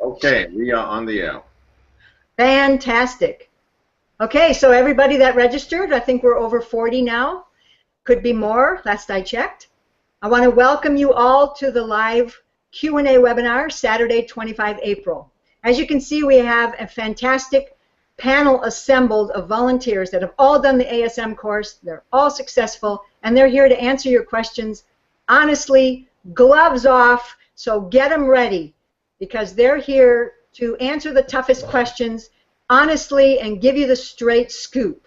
Okay, we are on the air. Fantastic. Okay, so everybody that registered, I think we're over 40 now. Could be more, last I checked. I want to welcome you all to the live Q&A webinar, Saturday, 25 April. As you can see, we have a fantastic panel assembled of volunteers that have all done the ASM course. They're all successful, and they're here to answer your questions honestly, gloves off, so get them ready, because they're here to answer the toughest questions honestly and give you the straight scoop.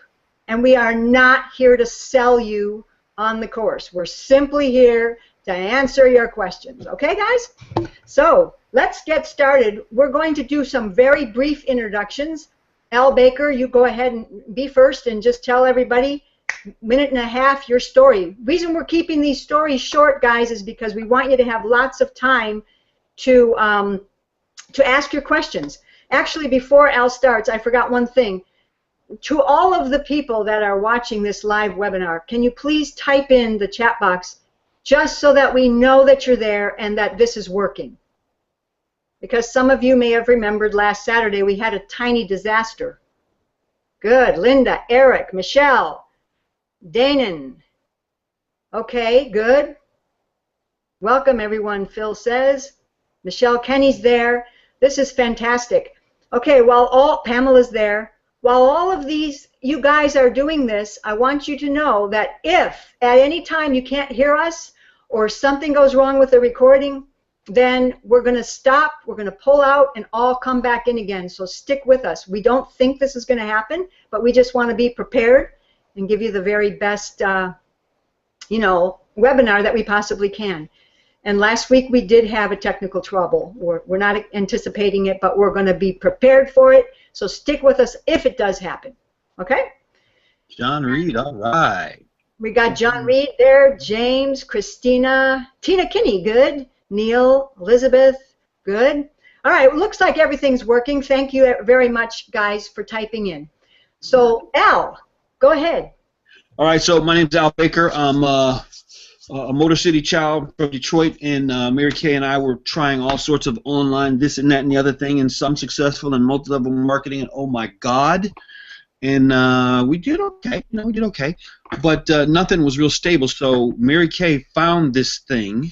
And we are not here to sell you on the course. We're simply here to answer your questions. Okay, guys? So let's get started. We're going to do some very brief introductions. Al Baker, you go ahead and be first and just tell everybody, minute and a half, your story. Reason we're keeping these stories short, guys, is because we want you to have lots of time to ask your questions. Actually, before Al starts, I forgot one thing. To all of the people that are watching this live webinar, can you please type in the chat box just so that we know that you're there and that this is working? Because some of you may have remembered last Saturday we had a tiny disaster. Good. Linda, Eric, Michelle, Danon. Okay, good. Welcome, everyone, Phil says. Michelle Kenny's there. This is fantastic. Okay, Pamela's there. While all of these, you guys are doing this, I want you to know that if at any time you can't hear us or something goes wrong with the recording, then we're going to stop, we're going to pull out, and all come back in again. So stick with us. We don't think this is going to happen, but we just want to be prepared and give you the very best, webinar that we possibly can. And last week we did have a technical trouble. We're not anticipating it, but we're going to be prepared for it. So stick with us if it does happen. Okay? John Reed, all right. We got John Reed there, James, Christina, Tina Kinney, good. Neil, Elizabeth, good. All right, it looks like everything's working. Thank you very much, guys, for typing in. So, Al, go ahead. All right, so my name's Al Baker. I'm a Motor City child from Detroit, and Mary Kay and I were trying all sorts of online this and that and the other thing, and some successful in multi-level marketing, and oh my God. And we did okay, we did okay, but nothing was real stable. So Mary Kay found this thing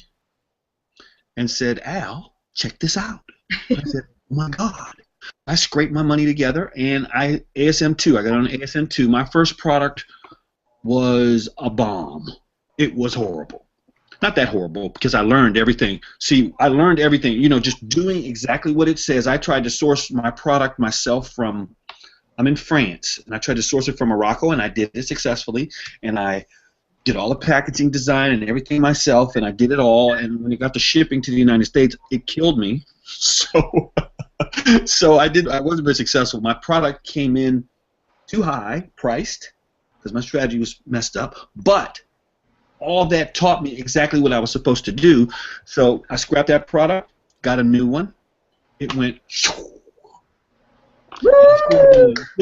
and said, Al, check this out. I said, oh my God. I scraped my money together, and ASM2, I got on ASM2. My first product was a bomb. It was horrible. Not that horrible, because I learned everything. See, I learned everything, just doing exactly what it says. I tried to source my product myself from, I'm in France, and I tried to source it from Morocco, and I did it successfully, and I did all the packaging design and everything myself, and I did it all, and when it got to shipping to the United States, it killed me. So I wasn't very successful. My product came in too high priced because my strategy was messed up, but all that taught me exactly what I was supposed to do. So I scrapped that product, got a new one. It went still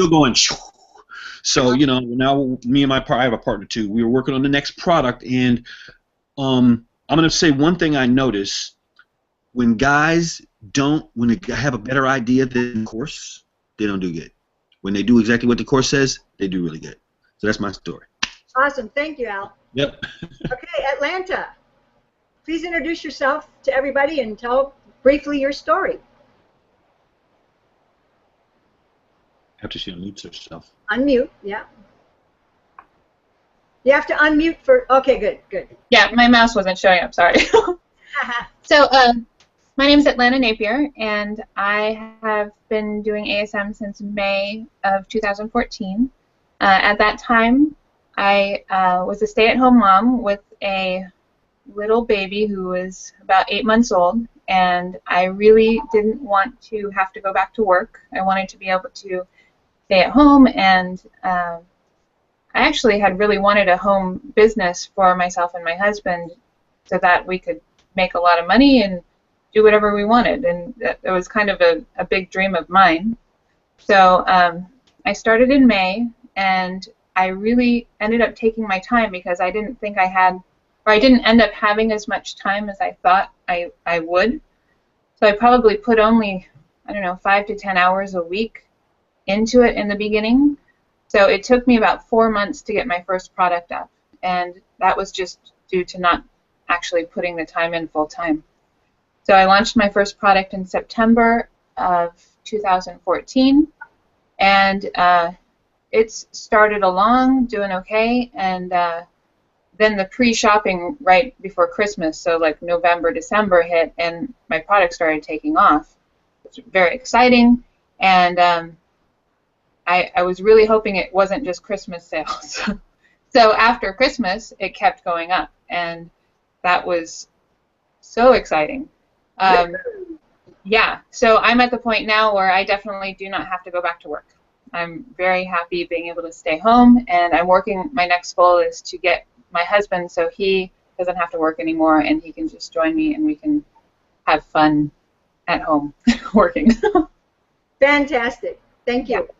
going. So, now me and I have a partner too. We were working on the next product, and I'm going to say one thing I notice. When guys when they have a better idea than the course, they don't do good. When they do exactly what the course says, they do really good. So that's my story. Awesome. Thank you, Al. Yep. Okay, Atlanta. Please introduce yourself to everybody and tell briefly your story. After she unmutes herself. Unmute, yeah. You have to unmute for, okay, good. Yeah, my mouse wasn't showing up, sorry. So, my name is Atlanta Napier, and I have been doing ASM since May of 2014. At that time, I was a stay-at-home mom with a little baby who was about 8 months old, and I really didn't want to have to go back to work. I wanted to be able to stay at home, and I actually had really wanted a home business for myself and my husband so that we could make a lot of money and do whatever we wanted, and it was kind of a big dream of mine. So I started in May, and I really ended up taking my time because I didn't think I had, or I didn't end up having as much time as I thought I would. So I probably put only, I don't know, 5 to 10 hours a week into it in the beginning. So it took me about 4 months to get my first product up, and that was just due to not actually putting the time in full time. So I launched my first product in September of 2014, and it's started along doing okay, and then the pre-shopping right before Christmas, so like November, December hit, and my product started taking off. It's very exciting, and I was really hoping it wasn't just Christmas sales. So after Christmas, it kept going up, and that was so exciting. Yeah, so I'm at the point now where I definitely do not have to go back to work. I'm very happy being able to stay home, and I'm working. My next goal is to get my husband so he doesn't have to work anymore, and he can just join me, and we can have fun at home working. Fantastic. Thank you. Yeah.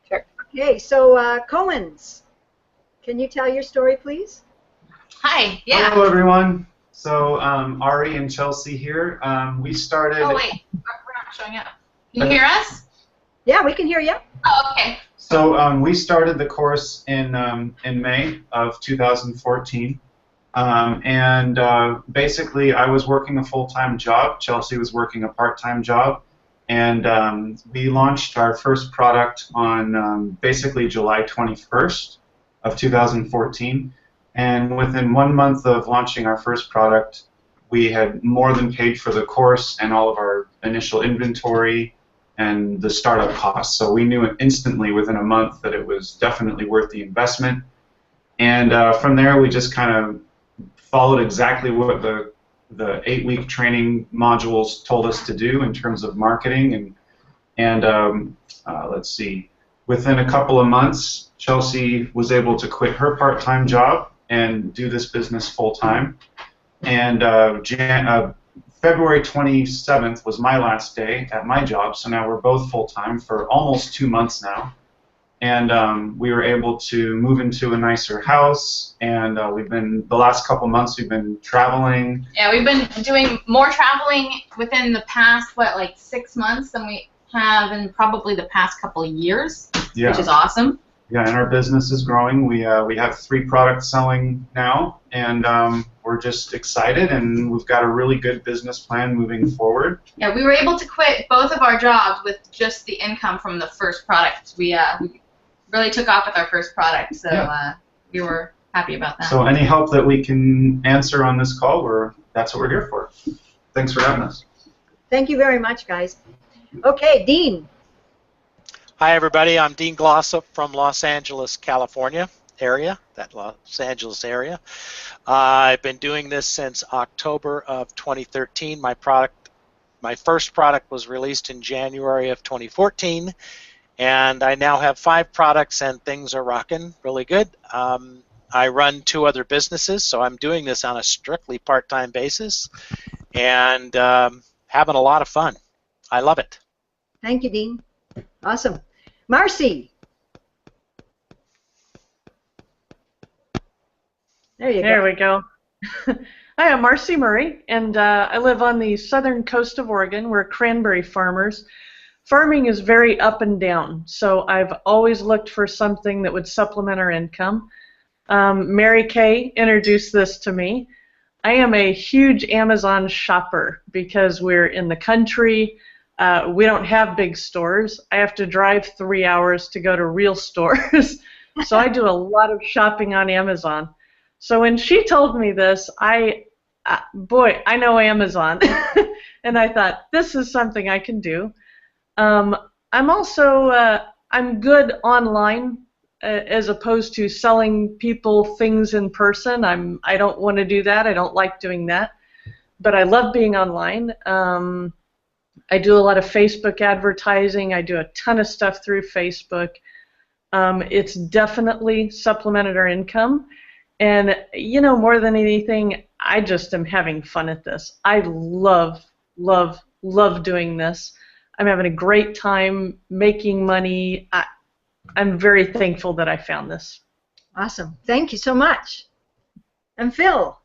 Sure. Okay, so Cohen's, can you tell your story, please? Hi. Yeah. Hello, everyone. So Ari and Chelsea here. We started. Oh wait, we're not showing up. Can you hear us? Yeah, we can hear you. Oh, okay. So we started the course in May of 2014, and basically I was working a full-time job. Chelsea was working a part-time job, and we launched our first product on basically July 21st of 2014. And within 1 month of launching our first product, we had more than paid for the course and all of our initial inventory and the startup costs. So we knew instantly within a month that it was definitely worth the investment. And from there, we just kind of followed exactly what the 8-week training modules told us to do in terms of marketing. And let's see, within a couple of months, Chelsea was able to quit her part-time job and do this business full-time. And February 27th was my last day at my job, so now we're both full-time for almost 2 months now. And we were able to move into a nicer house, and the last couple months we've been traveling. Yeah, we've been doing more traveling within the past, like 6 months than we have in probably the past couple of years, Yeah. Which is awesome. Yeah, and our business is growing. We have 3 products selling now, and we're just excited, and we've got a really good business plan moving forward. Yeah, we were able to quit both of our jobs with just the income from the first product. We really took off with our first product, so we were happy about that. So any help that we can answer on this call, that's what we're here for. Thanks for having us. Thank you very much, guys. Okay, Dean. Hi, everybody. I'm Dean Glossop from Los Angeles, California area, that Los Angeles area. I've been doing this since October of 2013. My first product was released in January of 2014, and I now have 5 products, and things are rocking really good. I run 2 other businesses, so I'm doing this on a strictly part-time basis, and having a lot of fun. I love it. Thank you, Dean. Awesome. Marcy. There we go. Hi, I'm Marcy Murray, and I live on the southern coast of Oregon. We're cranberry farmers. Farming is very up and down, so I've always looked for something that would supplement our income. Mary Kay introduced this to me. I am a huge Amazon shopper because we're in the country. We don't have big stores. I have to drive 3 hours to go to real stores. So I do a lot of shopping on Amazon. So when she told me this, boy, I know Amazon. And I thought, this is something I can do. I'm also, I'm good online as opposed to selling people things in person. I don't want to do that. I don't like doing that. But I love being online. I do a lot of Facebook advertising. I do a ton of stuff through Facebook. It's definitely supplemented our income. And, you know, more than anything, I just am having fun at this. I love, love, love doing this. I'm having a great time making money. I'm very thankful that I found this. Awesome. Thank you so much. And Phil.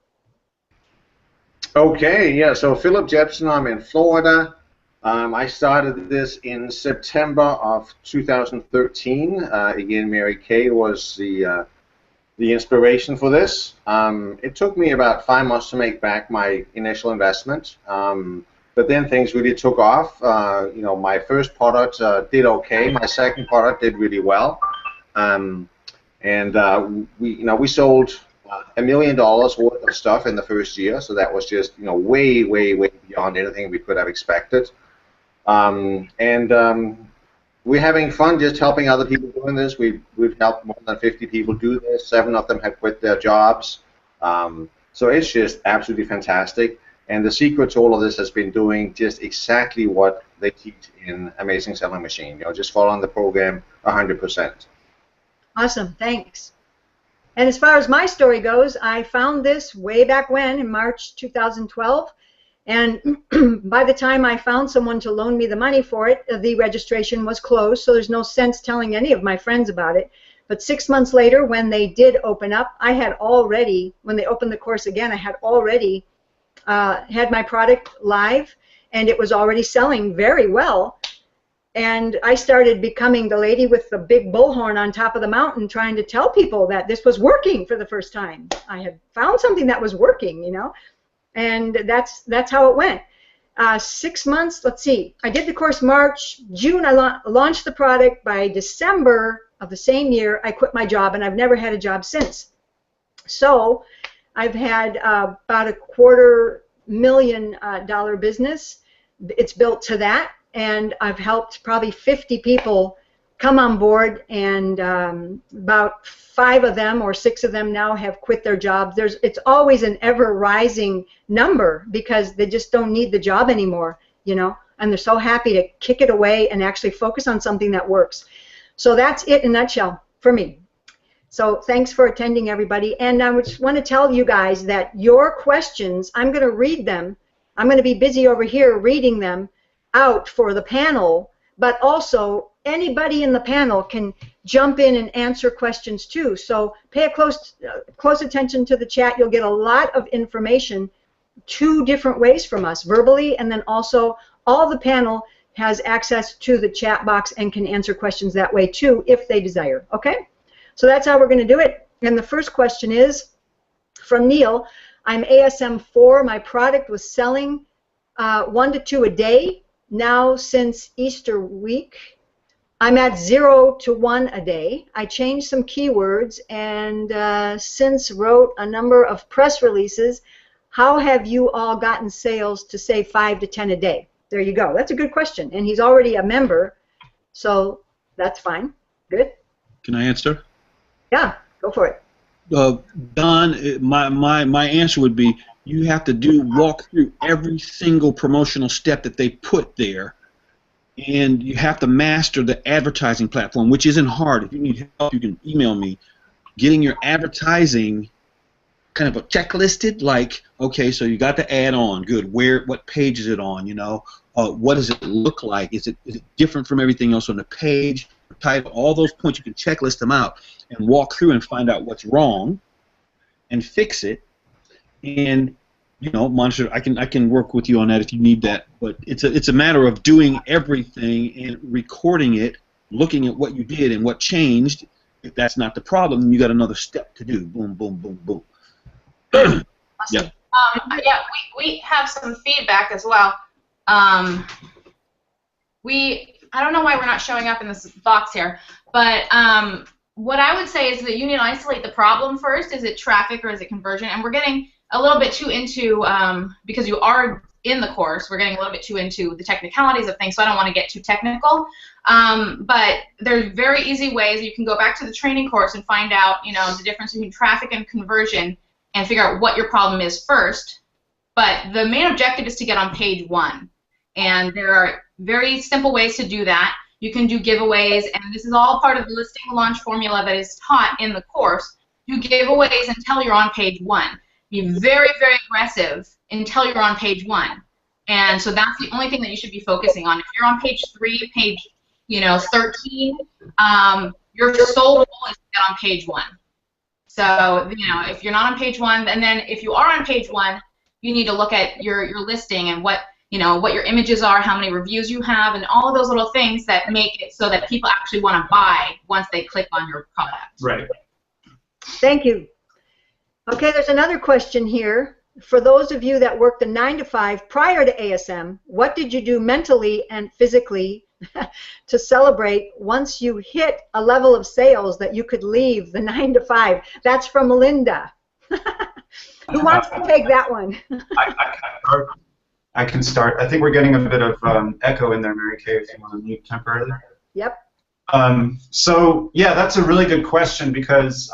Okay, yeah, so Philip Jepson, I'm in Florida. I started this in September of 2013. Again, Mary Kay was the inspiration for this. It took me about 5 months to make back my initial investment, but then things really took off. You know, my first product did okay. My second product did really well, and we sold $1 million worth of stuff in the first year. So that was just way, way, way beyond anything we could have expected. And we're having fun just helping other people doing this. We've helped more than 50 people do this. 7 of them have quit their jobs. So it's just absolutely fantastic. And the secret to all of this has been doing just exactly what they teach in Amazing Selling Machine. Just following the program 100%. Awesome, thanks. And as far as my story goes, I found this way back when, in March 2012. And by the time I found someone to loan me the money for it, the registration was closed, so there's no sense telling any of my friends about it. But 6 months later, when they did open up, I had already, when they opened the course again, I had already had my product live, and it was already selling very well. And I started becoming the lady with the big bullhorn on top of the mountain, trying to tell people that this was working for the first time. I had found something that was working, and that's how it went. 6 months, let's see, I did the course March, June I launched the product. By December of the same year, I quit my job, and I've never had a job since. So I've had about a $250,000 business. It's built to that, and I've helped probably 50 people come on board, and about 5 of them or 6 of them now have quit their jobs. It's always an ever-rising number because they just don't need the job anymore, and they're so happy to kick it away and actually focus on something that works. So that's it in a nutshell for me. So thanks for attending, everybody. And I just want to tell you guys that your questions, I'm going to read them. I'm going to be busy over here reading them out for the panel, but also anybody in the panel can jump in and answer questions too. So pay a close attention to the chat. You'll get a lot of information 2 different ways from us, verbally, and then also all the panel has access to the chat box and can answer questions that way too if they desire. Okay? So that's how we're going to do it. And the first question is from Neil. I'm ASM 4. My product was selling 1 to 2 a day. Now since Easter week, I'm at 0 to 1 a day. I changed some keywords and since wrote a number of press releases. How have you all gotten sales to say 5 to 10 a day? There you go. That's a good question. And he's already a member, so that's fine. Good. Can I answer? Yeah, go for it. Don, my answer would be you have to walk through every single promotional step that they put there, and you have to master the advertising platform, which isn't hard. If you need help, you can email me. Getting your advertising kind of checklisted, like, okay, so you got the ad on, good. What page is it on? What does it look like? Is it different from everything else on the page? Title, all those points, you can checklist them out and walk through and find out what's wrong and fix it. And monitor. I can work with you on that if you need that. But it's a matter of doing everything and recording it, looking at what you did and what changed. If that's not the problem, then you got another step to do. Boom, boom, boom, boom. Awesome. Yeah. Yeah, we have some feedback as well. I don't know why we're not showing up in this box here, but what I would say is that you need to isolate the problem first. Is it traffic or is it conversion? And we're getting a little bit too into, because you are in the course, we're getting a little bit too into the technicalities of things, so I don't want to get too technical. But there's very easy ways. You can go back to the training course and find out, the difference between traffic and conversion and figure out what your problem is first. But the main objective is to get on page 1. And there are very simple ways to do that. You can do giveaways, and this is all part of the listing launch formula that is taught in the course. Do giveaways until you're on page 1. Be very, very aggressive until you're on page 1. And so that's the only thing that you should be focusing on. If you're on page 3, page 13, your sole goal is to get on page 1. So if you're not on page 1, and then if you are on page 1, you need to look at your listing and what your images are, how many reviews you have, and all of those little things that make it so that people actually want to buy once they click on your product. Right. Thank you. Okay, there's another question here. For those of you that worked a 9-to-5 prior to ASM, what did you do mentally and physically to celebrate once you hit a level of sales that you could leave the 9-to-5? That's from Linda. Who wants to take that one? I can start. I think we're getting a bit of echo in there, Mary Kay, if you want to mute temporarily. Yep. So, yeah, that's a really good question because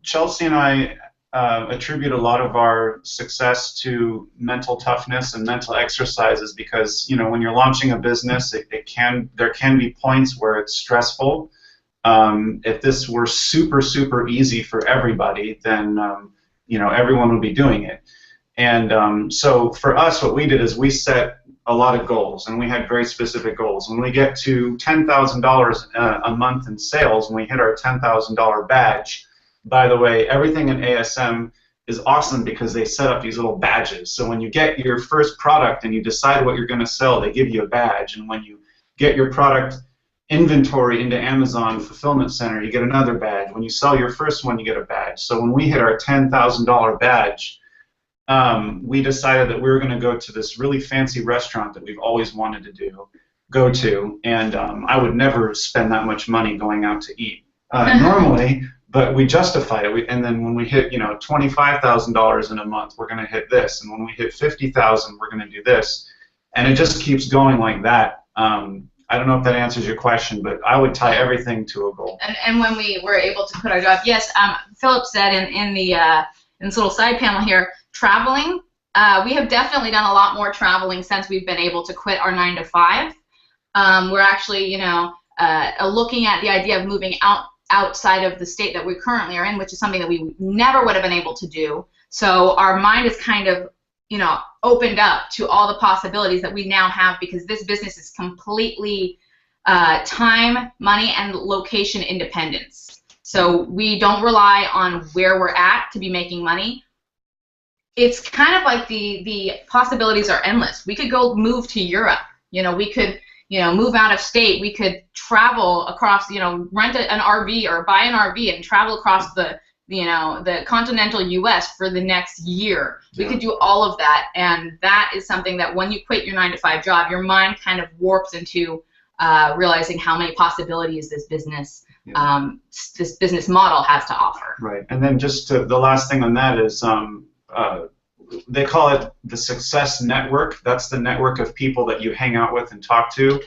Chelsea and I attribute a lot of our success to mental toughness and mental exercises because, when you're launching a business, there can be points where it's stressful. If this were super, super easy for everybody, then, everyone would be doing it. And so for us, what we did is we set a lot of goals, and we had very specific goals. When we get to $10,000 a month in sales, when we hit our $10,000 badge, by the way, everything in ASM is awesome because they set up these little badges. So when you get your first product and you decide what you're going to sell, they give you a badge. And when you get your product inventory into Amazon Fulfillment Center, you get another badge. When you sell your first one, you get a badge. So when we hit our $10,000 badge, we decided that we were going to go to this really fancy restaurant that we've always wanted to go to, and I would never spend that much money going out to eat normally, but we justified it. And then when we hit, $25,000 in a month, we're going to hit this, and when we hit 50,000, we're going to do this, and it just keeps going like that. I don't know if that answers your question, but I would tie everything to a goal. And when we were able to quit our job, yes, Philip said in this little side panel here, traveling. We have definitely done a lot more traveling since we've been able to quit our 9-to-5. We're actually, looking at the idea of moving outside of the state that we currently are in, which is something that we never would have been able to do. So our mind is kind of, opened up to all the possibilities that we now have because this business is completely time, money, and location independence. So we don't rely on where we're at to be making money. It's kind of like the possibilities are endless. We could go move to Europe. We could, move out of state. We could travel across, rent an RV or buy an RV and travel across the continental U.S. for the next year. We could do all of that, and that is something that when you quit your 9-to-5 job, your mind kind of warps into realizing how many possibilities this business model has to offer. Right, and then just the last thing on that is they call it the success network. That's the network of people that you hang out with and talk to.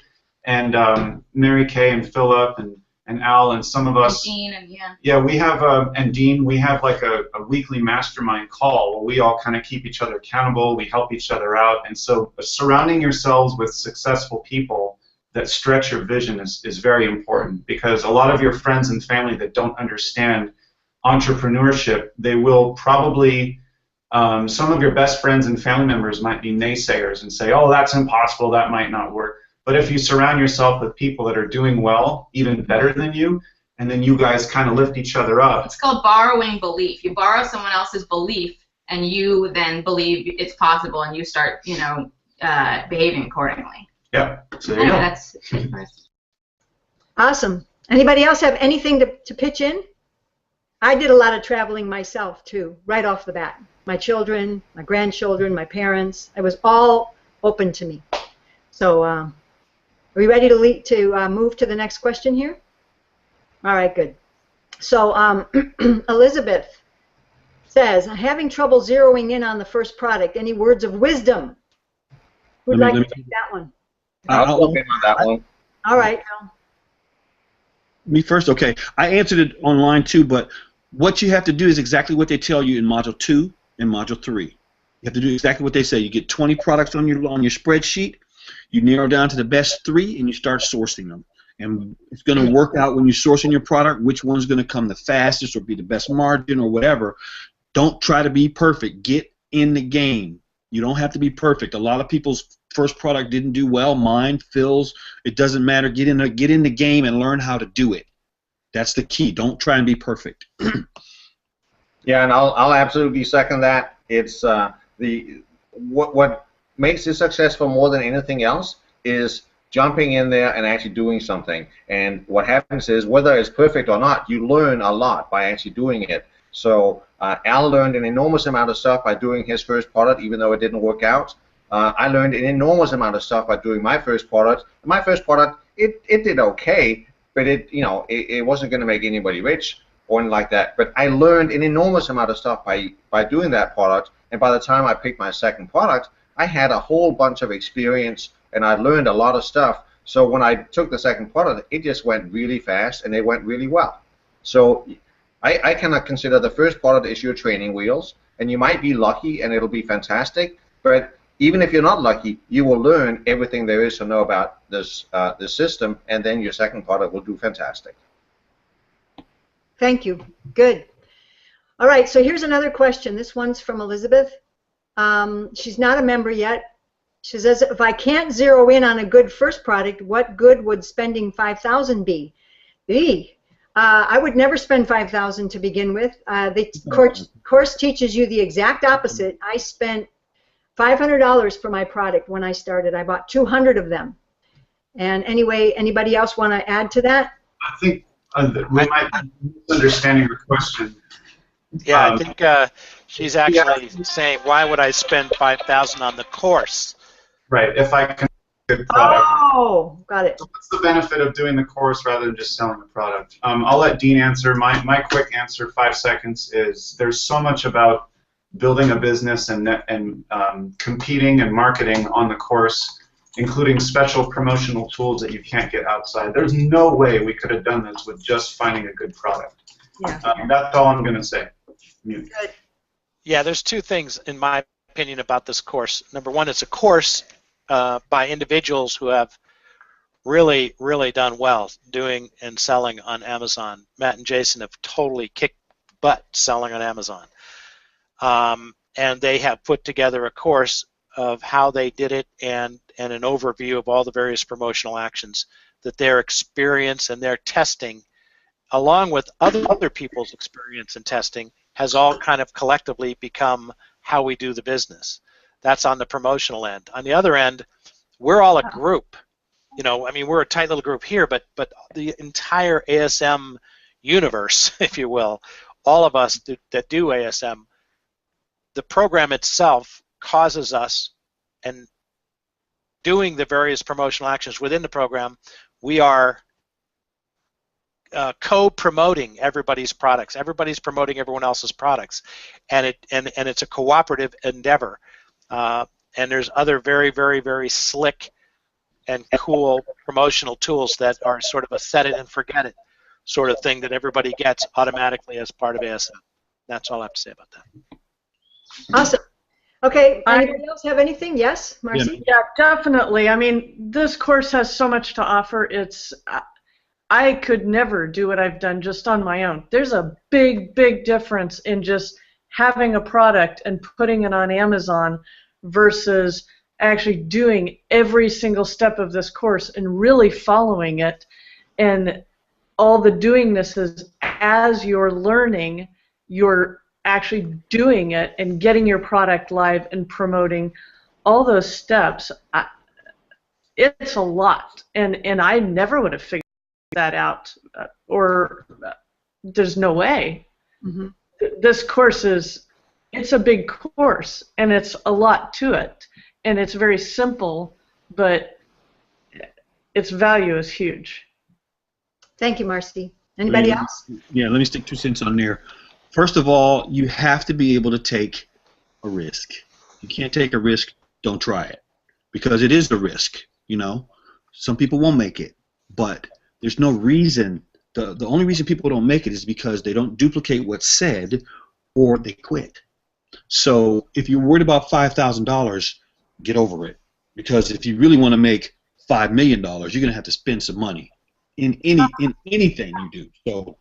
And Mary Kay and Philip and Al and some of us. And Dean and we have and Dean. We have like a weekly mastermind call where we all kind of keep each other accountable. We help each other out, and so surrounding yourselves with successful people that stretch your vision is very important because a lot of your friends and family that don't understand entrepreneurship, they will probably. Some of your best friends and family members might be naysayers and say, oh, that's impossible, that might not work. But if you surround yourself with people that are doing well, even better than you, and then you guys kind of lift each other up. It's called borrowing belief. You borrow someone else's belief, and you then believe it's possible, and you start, behaving accordingly. Yeah. So there you go. That's Awesome. Anybody else have anything to pitch in? I did a lot of traveling myself, too, right off the bat. My children, my grandchildren, my parents, it was all open to me. So are we ready to move to the next question here? All right, good. So Elizabeth says, I'm having trouble zeroing in on the first product. Any words of wisdom? Who'd like to take that one? I'll jump in on that one. All right. Me first? Okay. I answered it online too, but what you have to do is exactly what they tell you in Module 2 and Module 3. You have to do exactly what they say. You get 20 products on your spreadsheet, you narrow down to the best 3, and you start sourcing them. And it's going to work out when you're sourcing your product which one's going to come the fastest or be the best margin or whatever. Don't try to be perfect. Get in the game. You don't have to be perfect. A lot of people's first product didn't do well. Mine, Phil's. It doesn't matter. Get in the game and learn how to do it. That's the key. Don't try and be perfect. Yeah, and I'll absolutely second that. It's the what makes it successful more than anything else is jumping in there and actually doing something. And what happens is, whether it's perfect or not, you learn a lot by actually doing it. So Al learned an enormous amount of stuff by doing his first product, even though it didn't work out. I learned an enormous amount of stuff by doing my first product. My first product, it did okay, but it wasn't going to make anybody rich or anything like that. But I learned an enormous amount of stuff by doing that product. And by the time I picked my second product, I had a whole bunch of experience, and I learned a lot of stuff. So when I took the second product, it just went really fast, and it went really well. So I cannot consider the first product is your training wheels, and you might be lucky, and it'll be fantastic. But even if you're not lucky, you will learn everything there is to know about this system, and then your second product will do fantastic. Thank you. Good. All right, so here's another question. This one's from Elizabeth. She's not a member yet. She says, if I can't zero in on a good first product, what good would spending $5,000 be? I would never spend $5,000 to begin with. The course teaches you the exact opposite. I spent $500 for my product when I started. I bought 200 of them. And anyway, anybody else want to add to that? I think we might be misunderstanding your question. Yeah, I think she's actually saying, why would I spend $5,000 on the course? Right, if I can get a product. Oh, got it. So what's the benefit of doing the course rather than just selling the product? I'll let Dean answer. My quick answer, 5 seconds, is there's so much about building a business and competing and marketing on the course, including special promotional tools that you can't get outside. There's no way we could have done this with just finding a good product. Yeah. That's all I'm going to say. Good. Yeah, there's 2 things, in my opinion, about this course. Number one, it's a course by individuals who have really, really done well doing and selling on Amazon. Matt and Jason have totally kicked butt selling on Amazon. And they have put together a course of how they did it and an overview of all the various promotional actions that their experience and their testing, along with other people's experience and testing, has all kind of collectively become how we do the business. That's on the promotional end. On the other end, we're all a group. I mean, we're a tight little group here, but the entire ASM universe, if you will, all of us that do ASM, the program itself causes us, and doing the various promotional actions within the program, we are co-promoting everybody's products. Everybody's promoting everyone else's products, and it's a cooperative endeavor. And there's other very, very, very slick and cool promotional tools that are sort of a set it and forget it sort of thing that everybody gets automatically as part of ASM. That's all I have to say about that. Awesome. Okay, anybody else have anything? Yes, Marcy? Yeah, definitely. I mean, this course has so much to offer. I could never do what I've done just on my own. There's a big, big difference in just having a product and putting it on Amazon versus actually doing every single step of this course and really following it. And all the doing this is, as you're learning, you're actually doing it and getting your product live and promoting all those steps. It's a lot, and I never would have figured that out, or there's no way. Mm-hmm. This course it's a big course, and it's a lot to it, and it's very simple, but its value is huge. Thank you, Marcy. Anybody else? Yeah, let me stick 2 cents on there. First of all, you have to be able to take a risk. If you can't take a risk, don't try it, because it is a risk. Some people won't make it, but there's no reason. The only reason people don't make it is because they don't duplicate what's said, or they quit. So if you're worried about $5,000, get over it, because if you really want to make $5 million, you're going to have to spend some money in anything you do. So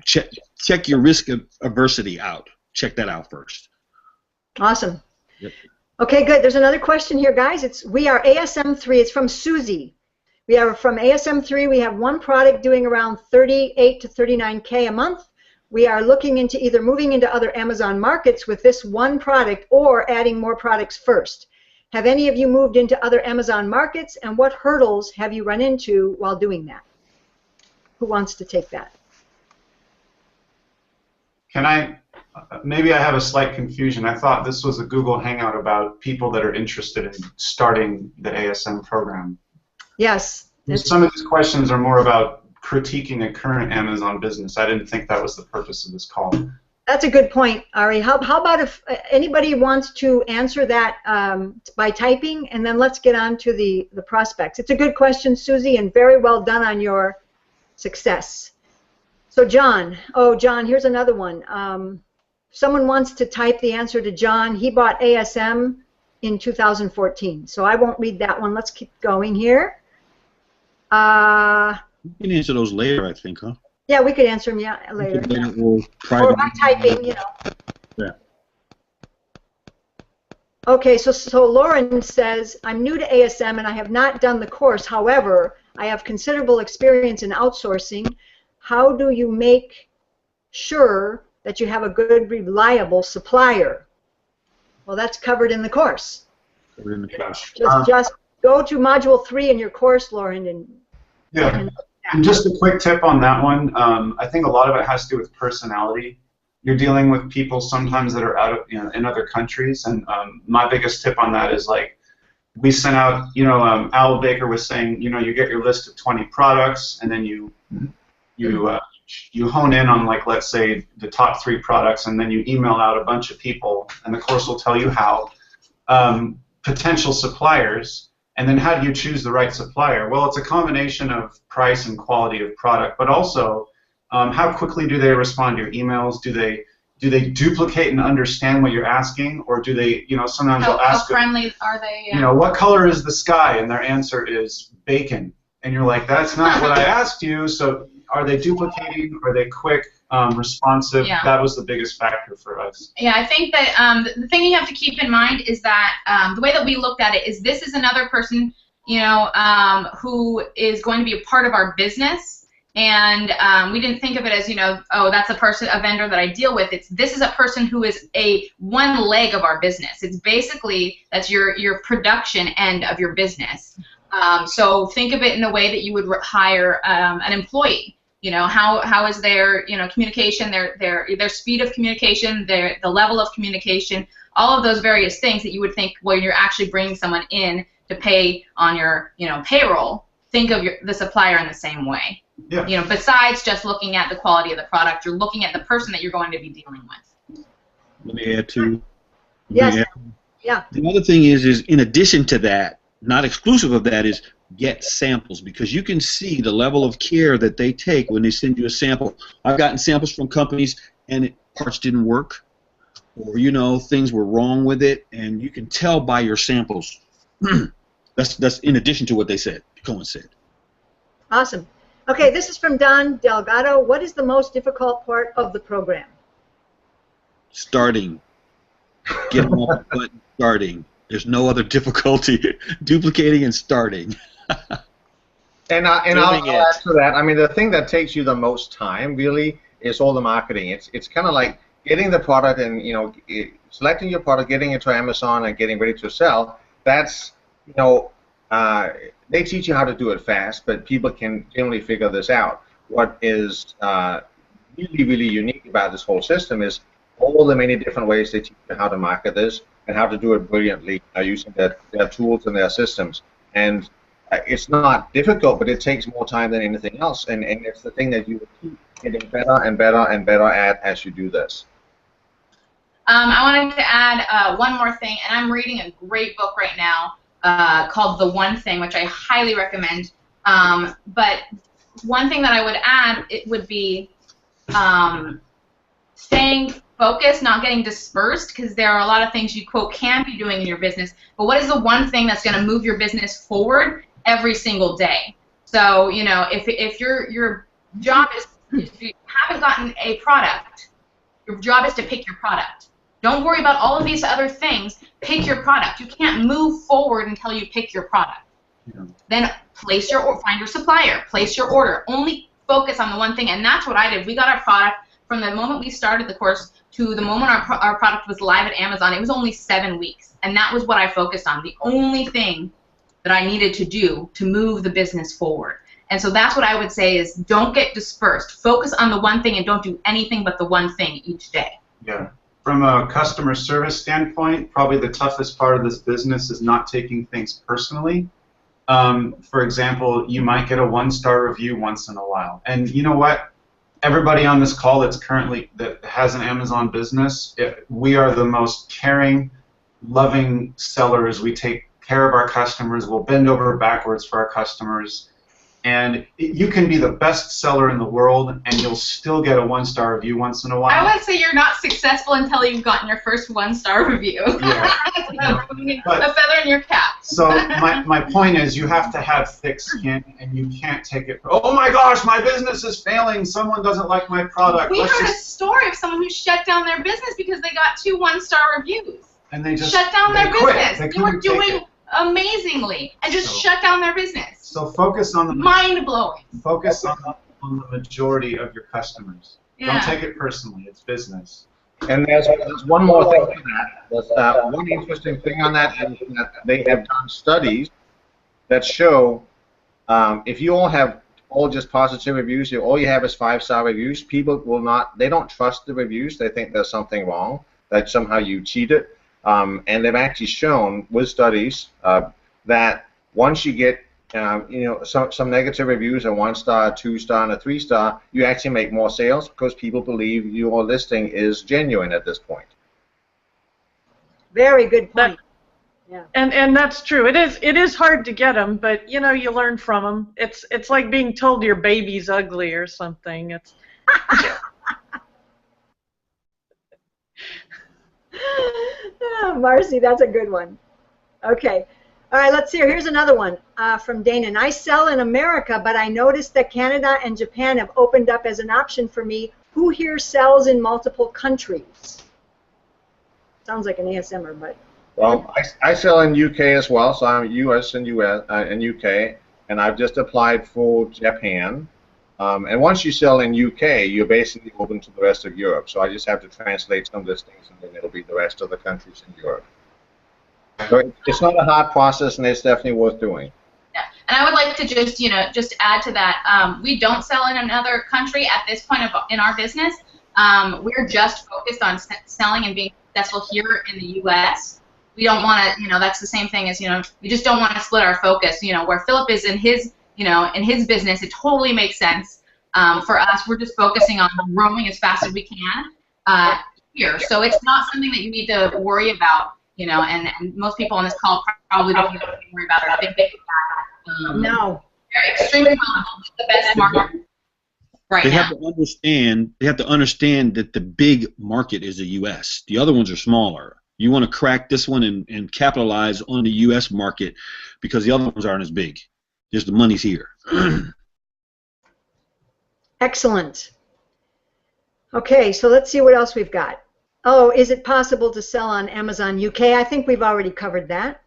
check your risk aversity out. Check that out first. Awesome. Yep. Okay, good. There's another question here, guys. We are ASM3. It's from Susie. We are from ASM3. We have one product doing around 38 to 39K a month. we are looking into either moving into other Amazon markets with this one product or adding more products first. Have any of you moved into other Amazon markets, and what hurdles have you run into while doing that? Who wants to take that? Can I, maybe I have a slight confusion. I thought this was a Google Hangout about people that are interested in starting the ASM program. Yes. Some of these questions are more about critiquing a current Amazon business. I didn't think that was the purpose of this call. That's a good point, Ari. How about if anybody wants to answer that by typing, and then let's get on to the prospects. It's a good question, Susie, and very well done on your success. So John, John, here's another one. Someone wants to type the answer to John. He bought ASM in 2014. So I won't read that one. Let's keep going here. You can answer those later, I think, huh? Yeah, we could answer them later. Or by typing, you know. Yeah. Okay, so Lauren says, I'm new to ASM and I have not done the course. However, I have considerable experience in outsourcing. How do you make sure that you have a good, reliable supplier? Well, that's covered in the course. Covered in the course. Just go to Module 3 in your course, Lauren. And just a quick tip on that one. I think a lot of it has to do with personality. You're dealing with people sometimes that are out of, in other countries, and my biggest tip on that is, like, we sent out, Al Baker was saying, you get your list of 20 products, and then you hone in on, like, let's say the top 3 products, and then you email out a bunch of people, and the course will tell you how. Potential suppliers, and then how do you choose the right supplier? Well, it's a combination of price and quality of product, but also how quickly do they respond to your emails? Do they duplicate and understand what you're asking, or do they, sometimes they'll ask, how friendly are they? What color is the sky? And their answer is bacon, and you're like, that's not what I asked you. So are they duplicating? Are they quick, responsive? Yeah. That was the biggest factor for us. Yeah, I think that the thing you have to keep in mind is that the way that we looked at it is this is another person, who is going to be a part of our business, and we didn't think of it as, oh, that's a vendor that I deal with. This is a person who is one leg of our business. It's basically that's your production end of your business. So think of it in a way that you would hire an employee. How is their communication, their speed of communication, the level of communication, all of those various things that you would think when you're actually bringing someone in to pay on your payroll. Think of the supplier in the same way. Yeah. Besides just looking at the quality of the product, you're looking at the person that you're going to be dealing with. Let me add to. Yes. Yeah. The other thing is in addition to that, not exclusive of that, is get samples, because you can see the level of care that they take when they send you a sample. I've gotten samples from companies and parts didn't work, or things were wrong with it, and you can tell by your samples. That's in addition to what Cohen said. Awesome. Okay, this is from Don Delgado. What is the most difficult part of the program? Starting. Getting off the button, starting. There's no other difficulty. Duplicating and starting. And I'll add to that. I mean, the thing that takes you the most time really is all the marketing. It's kind of like getting the product and selecting your product, getting it to Amazon, and getting ready to sell. That's they teach you how to do it fast, but people can generally figure this out. What is really, really unique about this whole system is all the many different ways they teach you how to market this and how to do it brilliantly using their tools and their systems. And it's not difficult, but it takes more time than anything else, and it's the thing that you keep getting better and better and better at as you do this. I wanted to add one more thing, and I'm reading a great book right now called The One Thing, which I highly recommend. But one thing that I would add, it would be staying focused, not getting dispersed, because there are a lot of things you, quote, can be doing in your business, but what is the one thing that's going to move your business forward every single day? So, if your job is, if you haven't gotten a product, your job is to pick your product. Don't worry about all of these other things. Pick your product. You can't move forward until you pick your product. Yeah. Then find your supplier, place your order. Only focus on the one thing, and that's what I did. We got our product. from the moment we started the course to the moment our product was live at Amazon, it was only 7 weeks. And that was what I focused on, the only thing that I needed to do to move the business forward. And so that's what I would say is don't get dispersed. Focus on the one thing and don't do anything but the one thing each day. Yeah. From a customer service standpoint, probably the toughest part of this business is not taking things personally. For example, you might get a 1-star review once in a while. And you know what? Everybody on this call that has an Amazon business, we are the most caring, loving sellers. We take care of our customers. We'll bend over backwards for our customers. And you can be the best seller in the world, and you'll still get a 1-star review once in a while. I would say you're not successful until you've gotten your first 1-star review. Yeah. A feather in your cap. So my point is you have to have thick skin, and you can't take it, oh my gosh, my business is failing, someone doesn't like my product. We heard a story of someone who shut down their business because they got 2 1-star reviews. And they just shut down their quit. business. They were doing amazingly and just shut down their business. So focus on the mind-blowing. Focus on the majority of your customers. Yeah. Don't take it personally. It's business. And there's one more thing to that. There's one interesting thing on that is that they have done studies that show if you all have just positive reviews, all you have is 5-star reviews, people will not, they don't trust the reviews. They think there's something wrong, that somehow you cheated. And they've actually shown with studies that once you get some negative reviews, a 1-star, a 2-star, and a 3-star, you actually make more sales because people believe your listing is genuine at this point. Very good point. Yeah. And that's true. It is hard to get them, but you learn from them. It's like being told your baby's ugly or something. It's Marcy, that's a good one. Okay. All right, let's see. Here's another one from Dana. I sell in America, but I noticed that Canada and Japan have opened up as an option for me. Who here sells in multiple countries? Sounds like an ASMer, but... Well, I sell in UK as well, so I'm US and UK, and I've just applied for Japan. And once you sell in UK, you're basically open to the rest of Europe. So I just have to translate some listings, and then it'll be the rest of the countries in Europe. So it's not a hard process, and it's definitely worth doing. Yeah, and I would like to just add to that. We don't sell in another country at this point in our business. We're just focused on selling and being successful here in the U.S. We don't want to, that's the same thing as, we just don't want to split our focus. Where Philip is in his, in his business, it totally makes sense. For us, we're just focusing on growing as fast as we can here. So it's not something that you need to worry about, and most people on this call probably don't need to worry about it. I think they can, no. They're extremely confident, the best market right now. They have to understand that the big market is the U.S. The other ones are smaller. You want to crack this one and capitalize on the U.S. market because the other ones aren't as big. Just the money's here. Excellent. Okay, so let's see what else we've got. Oh, is it possible to sell on Amazon UK? I think we've already covered that.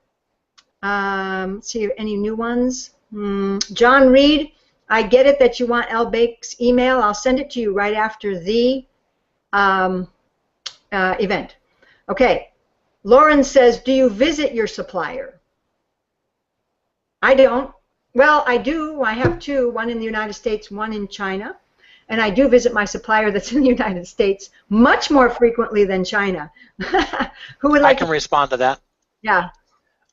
Let's see, any new ones? John Reed, I get it that you want Bake's email. I'll send it to you right after the event. Okay. Lauren says, do you visit your supplier? I don't. Well, I do. I have 2, one in the United States, one in China. And I do visit my supplier that's in the United States much more frequently than China. Who would like I can respond to that. Yeah.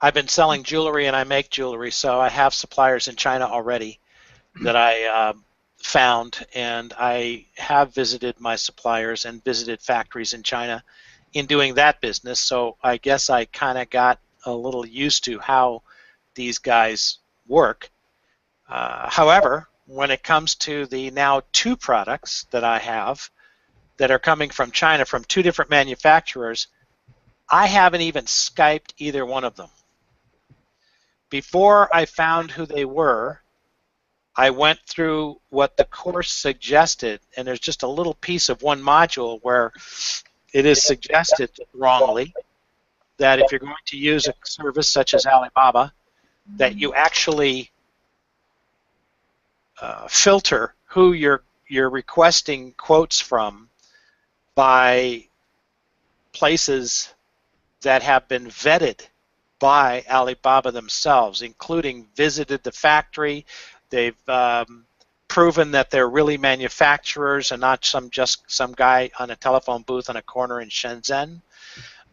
I've been selling jewelry and I make jewelry, so I have suppliers in China already that I found, and I have visited my suppliers and visited factories in China in doing that business, so I guess I kind of got a little used to how these guys work. However, when it comes to the now 2 products that I have that are coming from China from 2 different manufacturers, I haven't even Skyped either one of them. Before I found who they were, I went through what the course suggested, and there's just a little piece of one module where it is suggested wrongly that if you're going to use a service such as Alibaba, that you actually filter who you're requesting quotes from by places that have been vetted by Alibaba themselves, including visited the factory. They've proven that they're really manufacturers and not just some guy on a telephone booth on a corner in Shenzhen,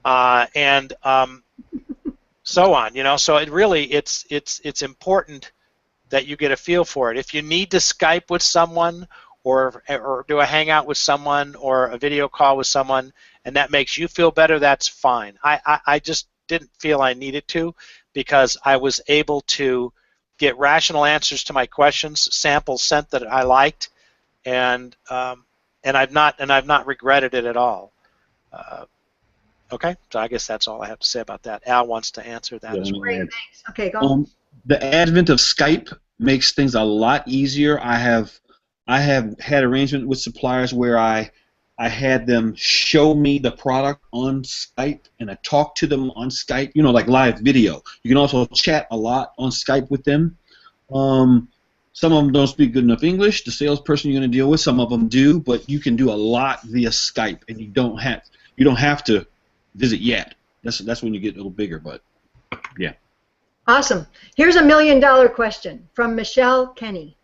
and so on. You know, so it really it's important that you get a feel for it. If you need to Skype with someone or do a hangout with someone or a video call with someone, and that makes you feel better, that's fine. I just didn't feel I needed to, because I was able to get rational answers to my questions, samples sent that I liked, and I've not regretted it at all. Okay, so I guess that's all I have to say about that. Al wants to answer that as well. Great, thanks. Okay, go. The advent of Skype makes things a lot easier. I have had arrangement with suppliers where I had them show me the product on Skype, and I talk to them on Skype, you know, like live video. You can also chat a lot on Skype with them. Some of them don't speak good enough English, the salesperson you're going to deal with. Some of them do, but you can do a lot via Skype, and you don't have to visit yet. That's when you get a little bigger, but yeah. Awesome. Here's $1 million question from Michelle Kenny.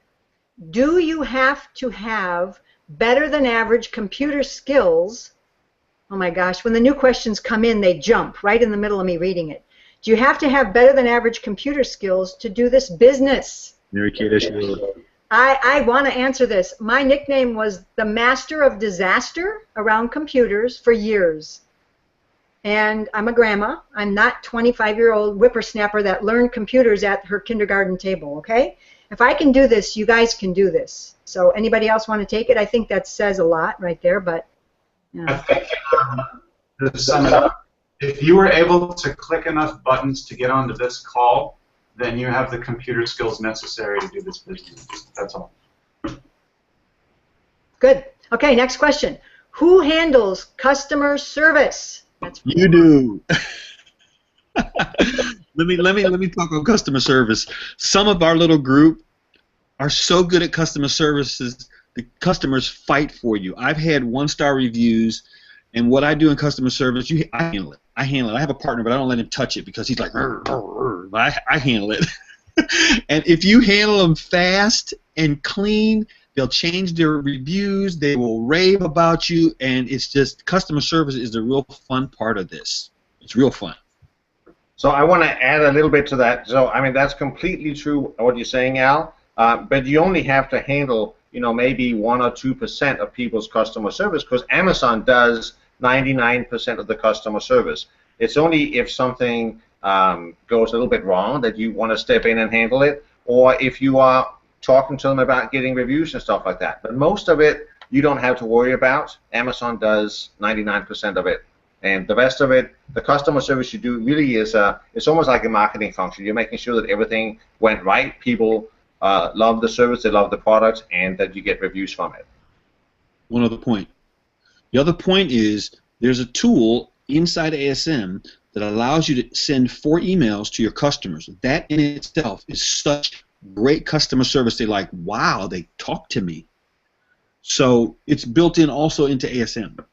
Do you have to have better than average computer skills? Oh my gosh, when the new questions come in, they jump right in the middle of me reading it. Do you have to have better than average computer skills to do this business? Mary Kay, that's yours. I want to answer this. My nickname was the Master of Disaster around computers for years. And I'm a grandma. I'm not 25-year-old whippersnapper that learned computers at her kindergarten table, okay? If I can do this, you guys can do this. So anybody else want to take it? I think that says a lot right there, but... Yeah. I think, to sum it up, if you were able to click enough buttons to get onto this call, then you have the computer skills necessary to do this business. That's all. Good. Okay, next question. Who handles customer service? That's you do. Let me talk on customer service. Some of our little group are so good at customer services, the customers fight for you. I've had 1-star reviews, and what I do in customer service, I handle it. I have a partner, but I don't let him touch it because he's like, but I handle it. And if you handle them fast and clean, they'll change their reviews, they will rave about you, and it's just, customer service is the real fun part of this. It's real fun. So I want to add a little bit to that. So, I mean, that's completely true what you're saying, Al, but you only have to handle, you know, maybe 1 or 2% of people's customer service, because Amazon does 99% of the customer service. It's only if something goes a little bit wrong that you want to step in and handle it, or if you are talking to them about getting reviews and stuff like that. But most of it you don't have to worry about. Amazon does 99% of it. And the rest of it, the customer service you do really is, it's almost like a marketing function. You're making sure that everything went right, people love the service, they love the product, and that you get reviews from it. One other point. The other point is there's a tool inside ASM that allows you to send 4 emails to your customers. That in itself is such great customer service. They're like, wow, they talk to me. So it's built in also into ASM.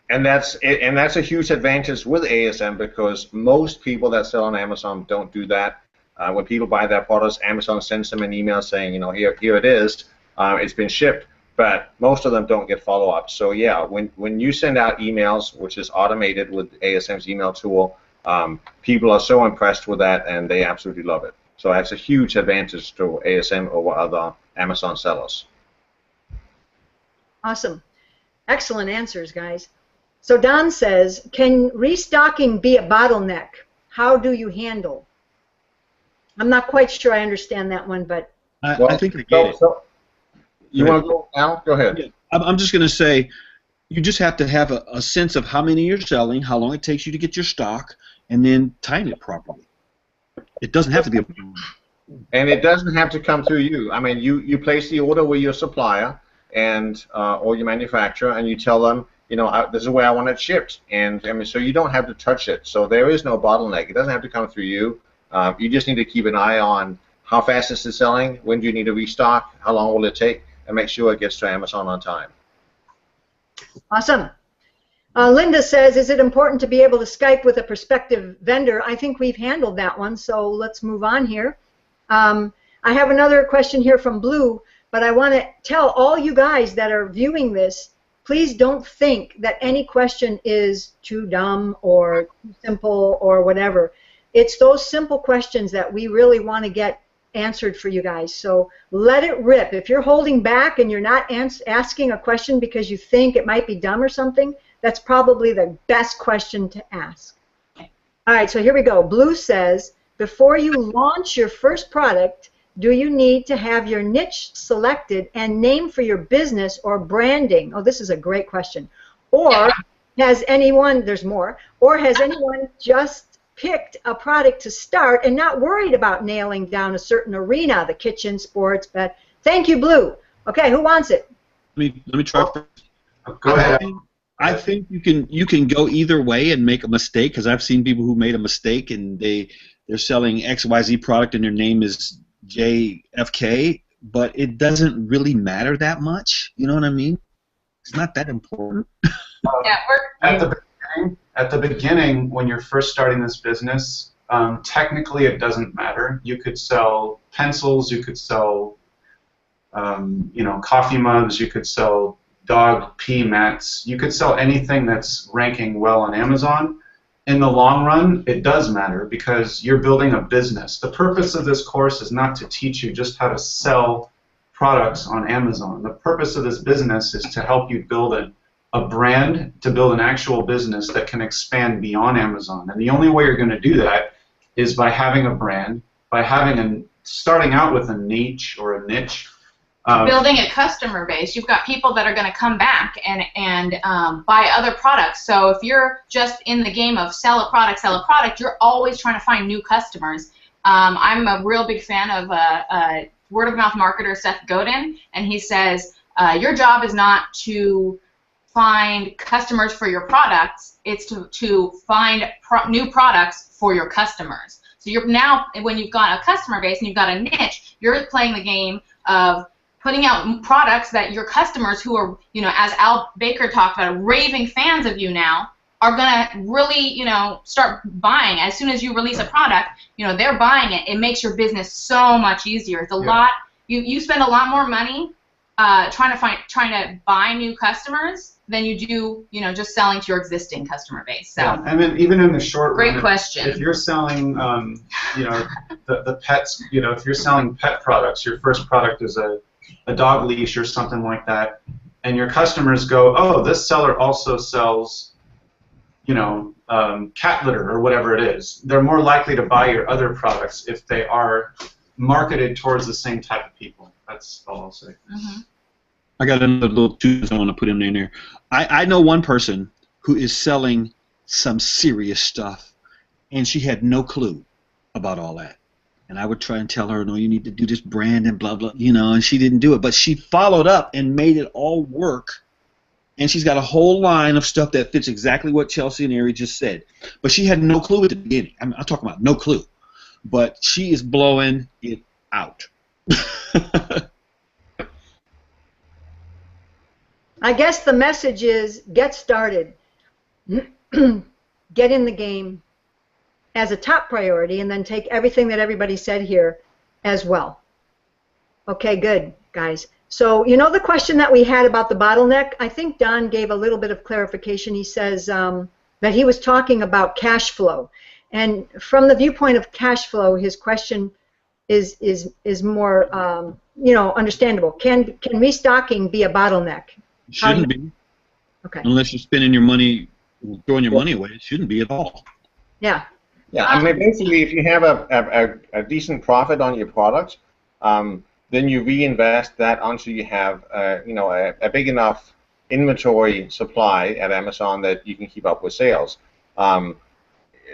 And that's a huge advantage with ASM, because most people that sell on Amazon don't do that. When people buy their products, Amazon sends them an email saying, you know, here it is, it's been shipped. But most of them don't get follow-up. So yeah, when you send out emails, which is automated with ASM's email tool, people are so impressed with that, and they absolutely love it. So that's a huge advantage to ASM over other Amazon sellers. awesome. Excellent answers, guys. So Don says, can restocking be a bottleneck? How do you handle? I'm not quite sure I understand that one, but... I think I get it. You want to go, Al? Go ahead. Yeah. I'm just going to say, you just have to have a sense of how many you're selling, how long it takes you to get your stock, and then time it properly. It doesn't have to be a... And it doesn't have to come through you. I mean, you place the order with your supplier and or your manufacturer, and you tell them, you know, this is where I want it shipped, and I mean, so you don't have to touch it. So there is no bottleneck. It doesn't have to come through you. You just need to keep an eye on how fast is it selling, when do you need to restock, how long will it take, and make sure it gets to Amazon on time. Awesome. Linda says, is it important to be able to Skype with a prospective vendor? I think we've handled that one, so let's move on here. I have another question here from Blue, but I want to tell all you guys that are viewing this, please don't think that any question is too dumb or too simple or whatever. It's those simple questions that we really want to get answered for you guys. So let it rip. If you're holding back and you're not asking a question because you think it might be dumb or something, that's probably the best question to ask. All right, so here we go. Blue says, before you launch your first product, do you need to have your niche selected and name for your business or branding? Oh, this is a great question. Or has anyone, there's more, or has anyone just picked a product to start and not worried about nailing down a certain arena, the kitchen, sports, pet? Thank you, Blue. Okay, who wants it? Let me try first. Go ahead. I think you can go either way and make a mistake, because I've seen people who made a mistake and they're selling XYZ product and their name is JFK, but it doesn't really matter that much. You know what I mean? It's not that important. At the beginning, when you're first starting this business, technically it doesn't matter. You could sell pencils, you could sell coffee mugs, you could sell dog pee mats, you could sell anything that's ranking well on Amazon. In the long run, it does matter because you're building a business. The purpose of this course is not to teach you just how to sell products on Amazon. The purpose of this business is to help you build a brand, to build an actual business that can expand beyond Amazon. And the only way you're going to do that is by having a brand, by starting out with a niche or a niche. Building a customer base. You've got people that are going to come back and buy other products. So if you're just in the game of sell a product, you're always trying to find new customers. I'm a real big fan of word-of-mouth marketer Seth Godin, and he says, your job is not to find customers for your products, it's to find new products for your customers. So you're now, when you've got a customer base and you've got a niche, you're playing the game of putting out products that your customers who are, as Al Baker talked about, raving fans of you now, are going to really, start buying. As soon as you release a product, they're buying it. It makes your business so much easier. It's a lot, you spend a lot more money trying to buy new customers than you do, just selling to your existing customer base. So, I mean, even in the short run, great question. If you're selling, the pets, if you're selling pet products, your first product is a dog leash or something like that, and your customers go, oh, this seller also sells, cat litter or whatever it is. They're more likely to buy your other products if they are marketed towards the same type of people. That's all I'll say. Mm-hmm. I got another little twos I want to put in there. I know one person who is selling some serious stuff, and she had no clue about all that. And I would try and tell her, no, you need to do this brand and blah, blah, and she didn't do it. But she followed up and made it all work. And she's got a whole line of stuff that fits exactly what Chelsea and Ari just said. But she had no clue at the beginning. I'm talking about no clue. But she is blowing it out. I guess the message is get started. Get in the game as a top priority, and then take everything that everybody said here as well. Okay, good, guys. So, the question that we had about the bottleneck, I think Don gave a little bit of clarification. He says that he was talking about cash flow. And from the viewpoint of cash flow, his question is more, understandable. Can restocking be a bottleneck? It shouldn't be. Okay. Unless you're spending your money, throwing your money away, it shouldn't be at all. Yeah. Yeah, I mean, basically, if you have a decent profit on your product, then you reinvest that until you have, a big enough inventory supply at Amazon that you can keep up with sales.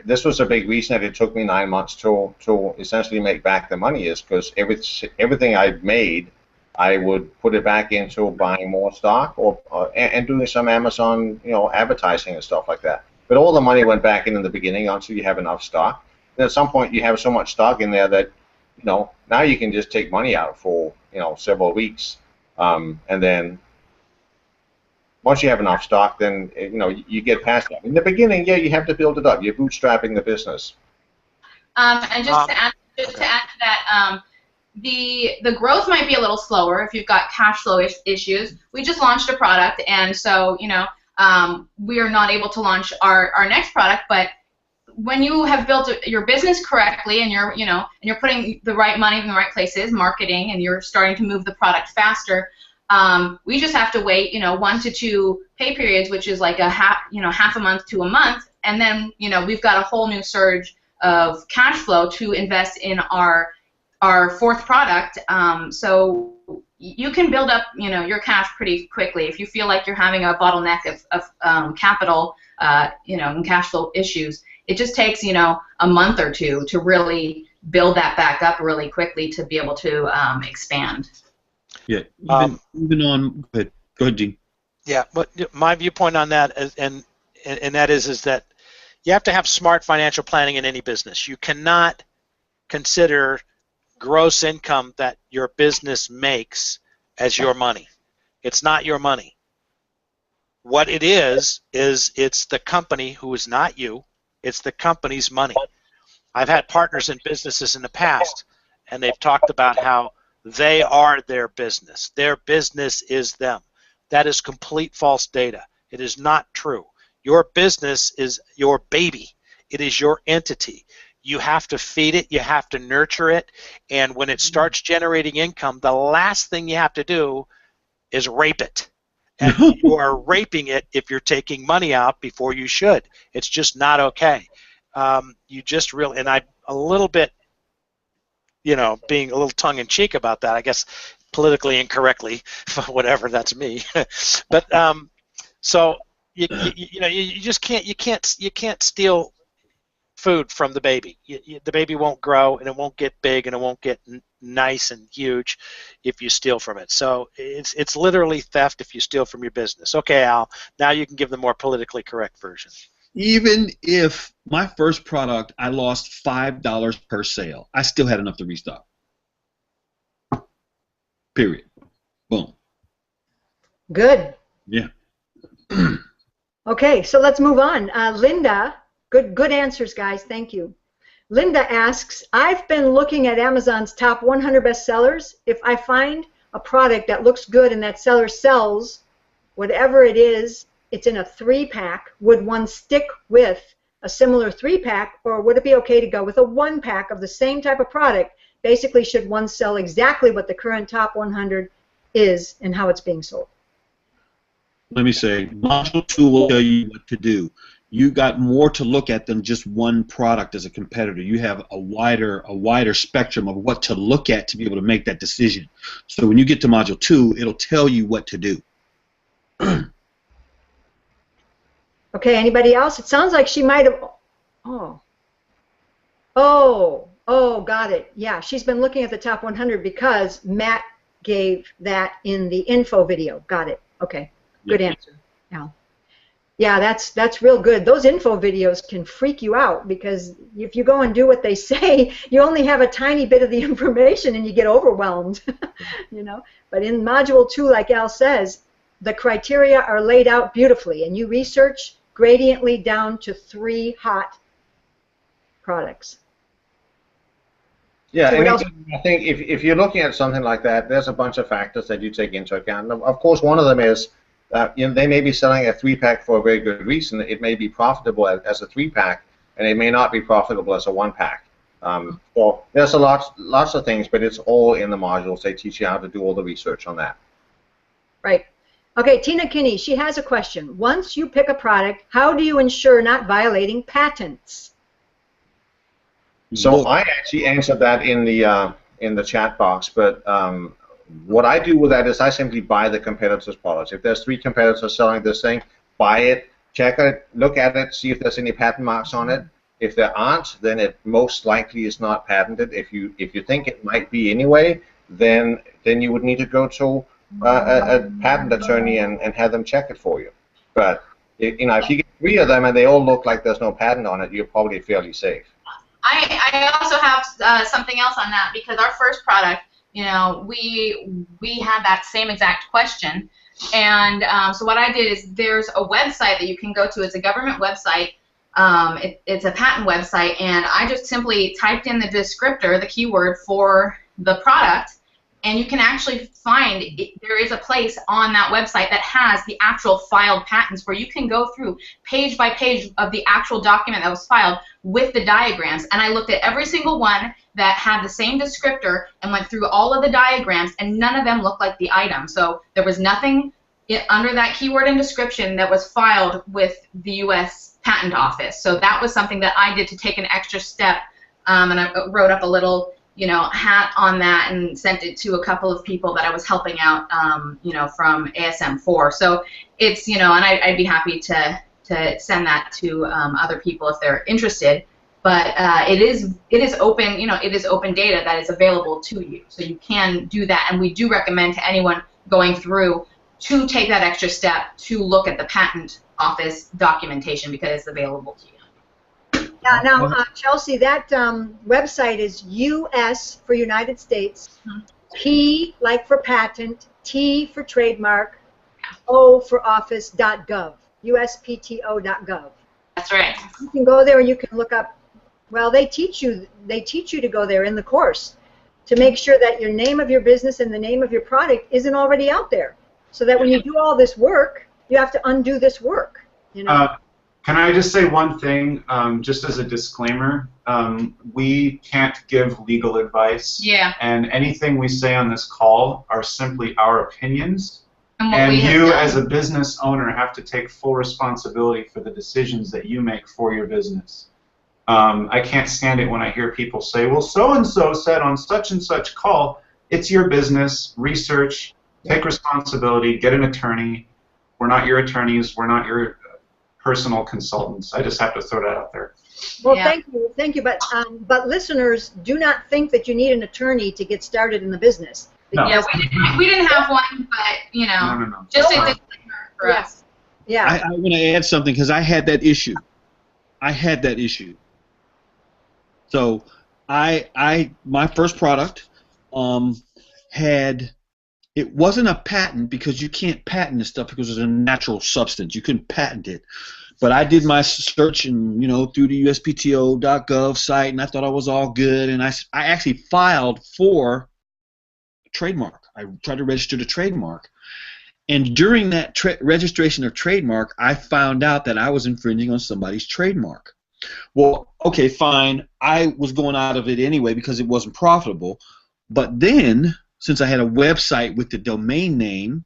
This was a big reason that it took me 9 months to essentially make back the money, is because everything I'd made, I would put it back into buying more stock and doing some Amazon, advertising and stuff like that. But all the money went back in the beginning until you have enough stock. Then at some point you have so much stock in there that, now you can just take money out for, several weeks. And then once you have enough stock, then you get past that. In the beginning, yeah, you have to build it up. You're bootstrapping the business. And just to add to that, the growth might be a little slower if you've got cash flow issues. We just launched a product, and so we are not able to launch our next product. But when you have built your business correctly, and you're putting the right money in the right places, marketing, and you're starting to move the product faster, we just have to wait 1 to 2 pay periods, which is like a half a month to a month, and then we've got a whole new surge of cash flow to invest in our fourth product. So you can build up your cash pretty quickly if you feel like you're having a bottleneck of capital and cash flow issues. It just takes a month or two to really build that back up really quickly to be able to expand. Yeah. Moving on. Go ahead, Dean. Yeah, but my viewpoint on that and that is that you have to have smart financial planning in any business. You cannot consider gross income that your business makes as your money. It's not your money. What it is it's the company who is not you. It's the company's money. I've had partners in businesses in the past, and they've talked about how they are their business. Their business is them. That is complete false data. It is not true. Your business is your baby. It is your entity. You have to feed it. You have to nurture it. And when it starts generating income, the last thing you have to do is rape it. And you are raping it if you're taking money out before you should. It's just not okay. You just really, and I'm a little bit, being a little tongue-in-cheek about that, I guess, politically incorrectly, whatever, that's me. But so you just can't steal food from the baby. The baby won't grow, and it won't get big, and it won't get nice and huge if you steal from it. So it's literally theft if you steal from your business. Okay, Al, now you can give the more politically correct version. Even if my first product, I lost $5 per sale, I still had enough to restock. Period. Boom. Good. Yeah. Okay, so let's move on. Linda, good answers, guys. Thank you. Linda asks, I've been looking at Amazon's top 100 bestsellers. If I find a product that looks good and that seller sells, whatever it is, it's in a 3-pack, would one stick with a similar 3-pack, or would it be okay to go with a 1-pack of the same type of product? Basically, should one sell exactly what the current top 100 is and how it's being sold? Let me say, Module 2 will tell you what to do. You got more to look at than just one product as a competitor. You have a wider spectrum of what to look at to be able to make that decision. So when you get to Module 2, it'll tell you what to do. Okay, anybody else? It sounds like she might have... Oh, got it. Yeah, she's been looking at the top 100 because Matt gave that in the info video. Got it. Okay, good answer, Al. Yeah, that's real good. Those info videos can freak you out because if you go and do what they say, you only have a tiny bit of the information and you get overwhelmed, But in Module 2, like Al says, the criteria are laid out beautifully, and you research gradiently down to 3 hot products. Yeah, So and else? I think if you're looking at something like that, there's a bunch of factors that you take into account. Of course, one of them is they may be selling a 3-pack for a very good reason. It may be profitable as a 3-pack, and it may not be profitable as a 1-pack. So there's lots of things, but it's all in the modules. They teach you how to do all the research on that. Right. Okay, Tina Kinney, she has a question. Once you pick a product, how do you ensure not violating patents? So I actually answered that in the chat box, but what I do with that is I simply buy the competitor's products. If there's 3 competitors selling this thing, buy it, check it, look at it, see if there's any patent marks on it. If there aren't, then it most likely is not patented. If you think it might be anyway, then you would need to go to a patent attorney and have them check it for you. But if you get 3 of them and they all look like there's no patent on it, you're probably fairly safe. I also have something else on that, because our first product, we had that same exact question. And so what I did is there's a website that you can go to. It's a government website. It's a patent website, and I just simply typed in the descriptor, the keyword for the product, and you can actually find there is a place on that website that has the actual filed patents where you can go through page by page of the actual document that was filed with the diagrams. And I looked at every single one that had the same descriptor and went through all of the diagrams, and none of them looked like the item. So there was nothing under that keyword and description that was filed with the U.S. Patent Office. So that was something that I did to take an extra step, and I wrote up a little hat on that and sent it to a couple of people that I was helping out, from ASM4. So it's, and I'd be happy to send that to other people if they're interested. But it is open, it is open data that is available to you. So you can do that, and we do recommend to anyone going through to take that extra step to look at the Patent Office documentation because it's available to you. Yeah, now, Chelsea, that website is US for United States, P like for patent, T for trademark, O for office.gov, uspto.gov. That's right. You can go there and you can look up, well, they teach you to go there in the course to make sure that your name of your business and the name of your product isn't already out there, so that when you do all this work, you have to undo this work, Can I just say one thing, just as a disclaimer? We can't give legal advice. Yeah. And anything we say on this call are simply our opinions. And you, as a business owner, have to take full responsibility for the decisions that you make for your business. I can't stand it when I hear people say, well, so-and-so said on such and such call. It's your business. Research. Take responsibility. Get an attorney. We're not your attorneys. We're not your personal consultants. I just have to throw that out there. Well, yeah. Thank you. But listeners, do not think that you need an attorney to get started in the business. No. Yeah, we didn't have one, but No. Just a disclaimer for us. Yeah. I want to add something because I had that issue. So my first product it wasn't a patent because you can't patent this stuff because it's a natural substance. You couldn't patent it. But I did my search and through the uspto.gov site, and I thought I was all good, and I actually filed for a trademark. I tried to register the trademark. And during that registration of trademark, I found out that I was infringing on somebody's trademark. Well, okay, fine. I was going out of it anyway because it wasn't profitable. But then, since I had a website with the domain name,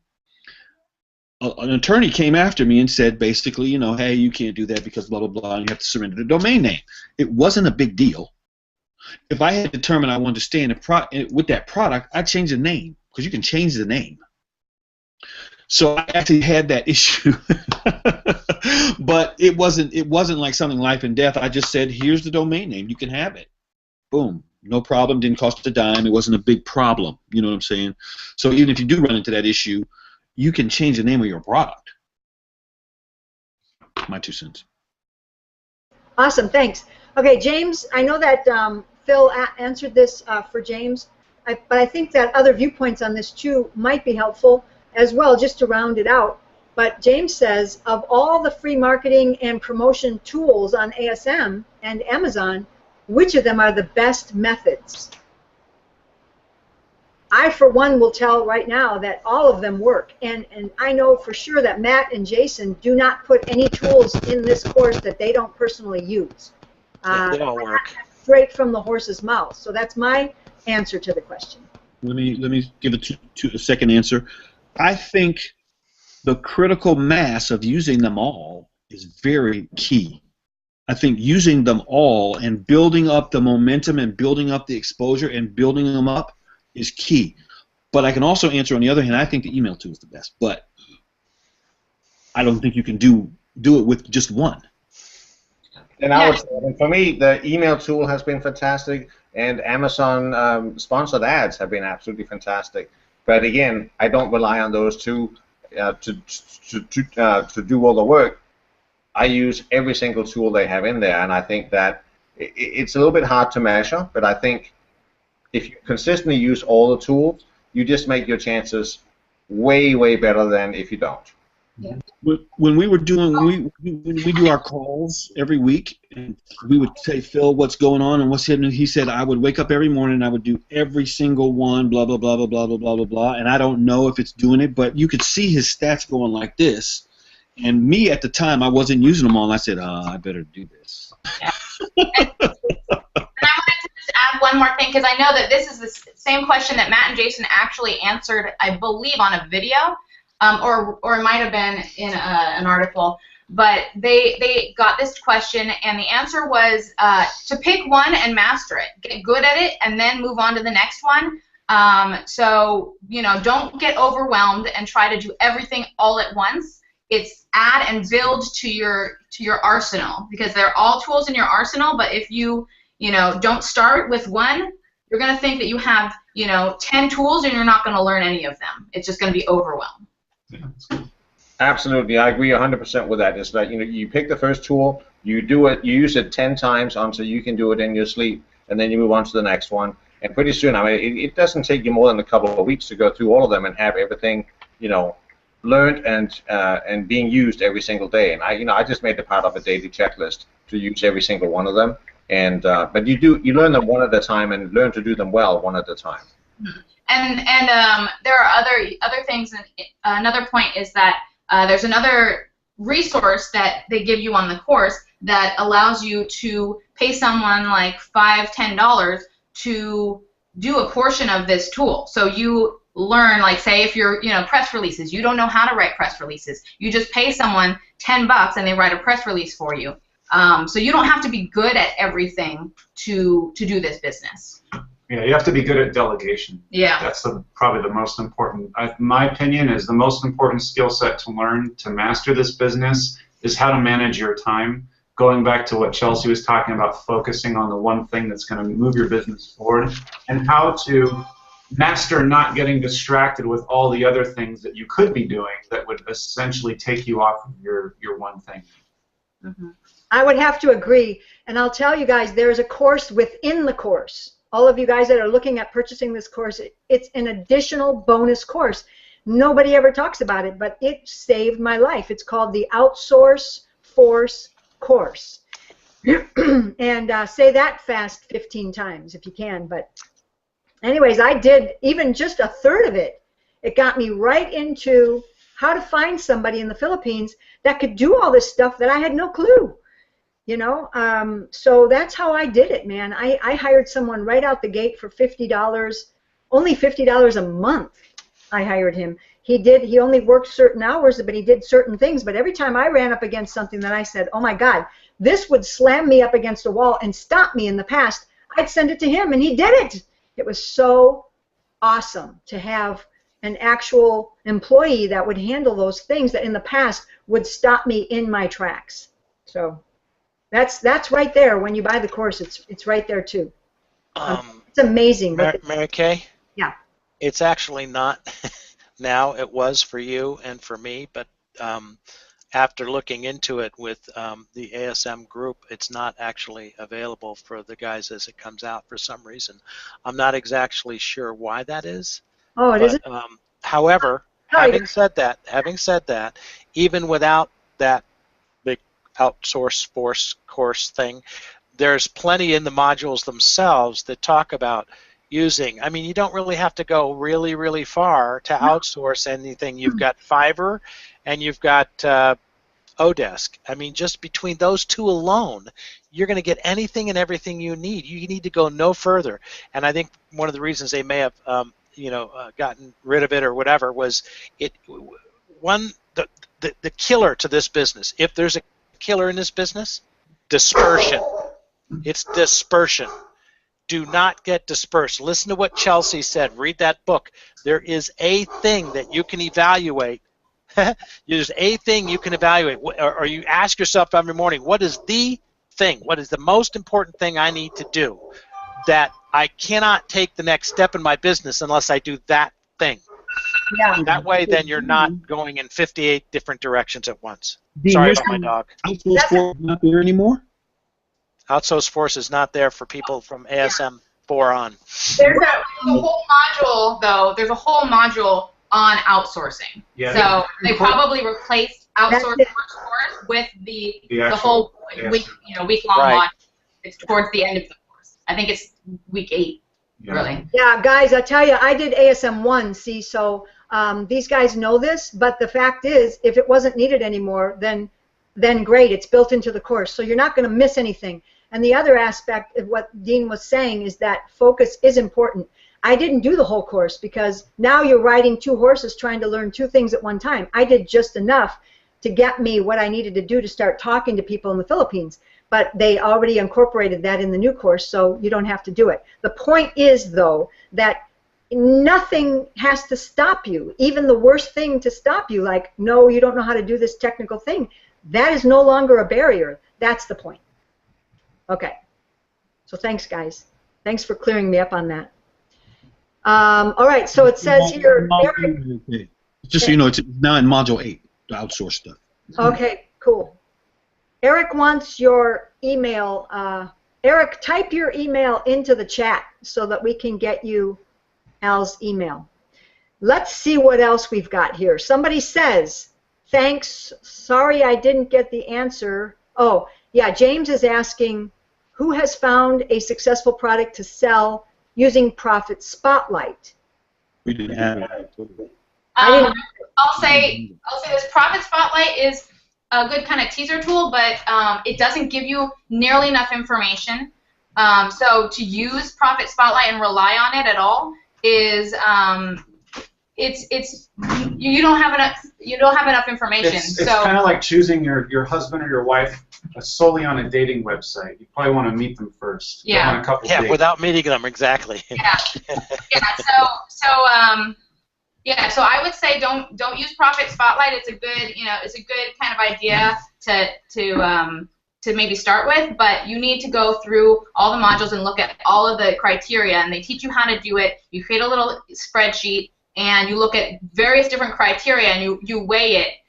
an attorney came after me and said basically, hey, you can't do that because blah, blah, blah, and you have to surrender the domain name. It wasn't a big deal. If I had determined I wanted to stay with that product, I'd change the name because you can change the name. So I actually had that issue. But it wasn't like something life and death. I just said, here's the domain name. You can have it. Boom. No problem. Didn't cost a dime. It wasn't a big problem. You know what I'm saying? So even if you do run into that issue, you can change the name of your product. My 2 cents. Awesome. Thanks. Okay, James, I know that Phil answered this for James, but I think that other viewpoints on this too might be helpful as well, just to round it out. But James says, of all the free marketing and promotion tools on ASM and Amazon, which of them are the best methods? I, for one, will tell right now that all of them work. And I know for sure that Matt and Jason do not put any tools in this course that they don't personally use. They all work. Straight from the horse's mouth. So that's my answer to the question. Let me give it a second answer. I think the critical mass of using them all is very key. I think using them all and building up the momentum and building up the exposure and building them up is key. But I can also answer on the other hand, I think the email tool is the best. But I don't think you can do it with just one. And I would say, for me, the email tool has been fantastic, and Amazon sponsored ads have been absolutely fantastic. But again, I don't rely on those two to do all the work. I use every single tool they have in there, and I think that it's a little bit hard to measure, but I think if you consistently use all the tools, you just make your chances way, way better than if you don't. Yeah. When we were doing, when we do our calls every week, and we would say, Phil, what's going on and what's happening? He said, I would wake up every morning and I would do every single one, blah, blah, blah, blah, blah, blah, blah, blah, blah, and I don't know if it's doing it, but you could see his stats going like this. And me at the time, I wasn't using them all, and I said, I better do this. Yeah. And I wanted to just add one more thing, because I know that this is the same question that Matt and Jason actually answered, I believe, on a video. Or it might have been in an article, but they got this question, and the answer was to pick one and master it, get good at it, and then move on to the next one. So don't get overwhelmed and try to do everything all at once. It's add and build to your arsenal, because they're all tools in your arsenal. But if you don't start with one, you're going to think that you have 10 tools, and you're not going to learn any of them. It's just going to be overwhelmed. Absolutely, I agree 100% with that. It's that you pick the first tool, you do it, you use it 10 times until you can do it in your sleep, and then you move on to the next one. And pretty soon, I mean, it doesn't take you more than a couple of weeks to go through all of them and have everything, learned and being used every single day. And I just made it part of a daily checklist to use every single one of them. And but you learn them one at a time and learn to do them well one at a time. And there are other things. And another point is that there's another resource that they give you on the course that allows you to pay someone like $5–10 to do a portion of this tool. So you learn, like, say if you're press releases, you don't know how to write press releases. You just pay someone $10 and they write a press release for you. So you don't have to be good at everything to do this business. Yeah, you have to be good at delegation. Yeah. That's probably the most important. My opinion is the most important skill set to learn to master this business is how to manage your time. Going back to what Chelsea was talking about, focusing on the one thing that's going to move your business forward, and how to master not getting distracted with all the other things that you could be doing that would essentially take you off of your one thing. Mm-hmm. I would have to agree, and I'll tell you guys, there's a course within the course. All of you guys that are looking at purchasing this course, it's an additional bonus course. Nobody ever talks about it, but it saved my life. It's called the Outsource Force Course. And say that fast 15 times if you can. But anyways, I did even just a third of it. It got me right into how to find somebody in the Philippines that could do all this stuff that I had no clue. So that's how I did it, man. I hired someone right out the gate for $50, only $50 a month. I hired him. He only worked certain hours, but he did certain things. But every time I ran up against something that I said, oh my God, this would slam me up against a wall and stop me in the past, I'd send it to him, and he did it. It was so awesome to have an actual employee that would handle those things that in the past would stop me in my tracks. So that's right there. When you buy the course, it's right there too. It's amazing. Mary Kay? Yeah. It's actually not now. It was for you and for me, but after looking into it with the ASM group, it's not actually available for the guys as it comes out for some reason. I'm not exactly sure why that is. Oh, it isn't? However, having said that, even without that big outsourced force course thing, there's plenty in the modules themselves that talk about using. I mean, you don't really have to go really, really far to outsource anything. You've got Fiverr and you've got Odesk. I mean, just between those two alone, you're going to get anything and everything you need. You need to go no further. And I think one of the reasons they may have gotten rid of it or whatever was the killer to this business. If there's a killer in this business, dispersion. It's dispersion. Do not get dispersed. Listen to what Chelsea said. Read that book. There is a thing that you can evaluate. There's a thing you can evaluate. Or you ask yourself every morning, what is the thing? What is the most important thing I need to do that I cannot take the next step in my business unless I do that thing? Yeah. That way, then you're not going in 58 different directions at once. Sorry about my dog. Outsourced force not there anymore? Outsourced force is not there for people from ASM 4 on. There's a whole module, though. There's a whole module on outsourcing. Yeah, So they probably replaced outsourced course with the whole week, week-long Right. module. It's towards the end of the course. I think it's week 8, really. Yeah, guys, I tell you, I did ASM 1, see, so these guys know this, but the fact is, if it wasn't needed anymore, then great, it's built into the course, so you're not going to miss anything. And the other aspect of what Dean was saying is that focus is important. I didn't do the whole course because now you're riding 2 horses trying to learn 2 things at one time. I did just enough to get me what I needed to do to start talking to people in the Philippines. But they already incorporated that in the new course, so you don't have to do it. The point is, though, that nothing has to stop you. Even the worst thing to stop you, like, no, you don't know how to do this technical thing, that is no longer a barrier. That's the point. Okay. So thanks, guys. Thanks for clearing me up on that. All right, so it says here, Eric. Just so you know, it's now in Module 8, the outsourced stuff. Okay, cool. Eric wants your email. Eric, type your email into the chat so that we can get you Al's email. Let's see what else we've got here. Somebody says, thanks, sorry I didn't get the answer. Oh, yeah, James is asking, who has found a successful product to sell using Profit Spotlight? We didn't have it. I'll say this. Profit Spotlight is a good kind of teaser tool, but it doesn't give you nearly enough information. So to use Profit Spotlight and rely on it at all is you don't have enough information. It's kind of like choosing your husband or your wife solely on a dating website. You probably want to meet them first. Yeah. On a couple dates. Without meeting them, exactly. Yeah. So I would say don't use Profit Spotlight. It's a good kind of idea to maybe start with, but you need to go through all the modules and look at all of the criteria, and they teach you how to do it. You create a little spreadsheet, and you look at various different criteria, and you weigh it,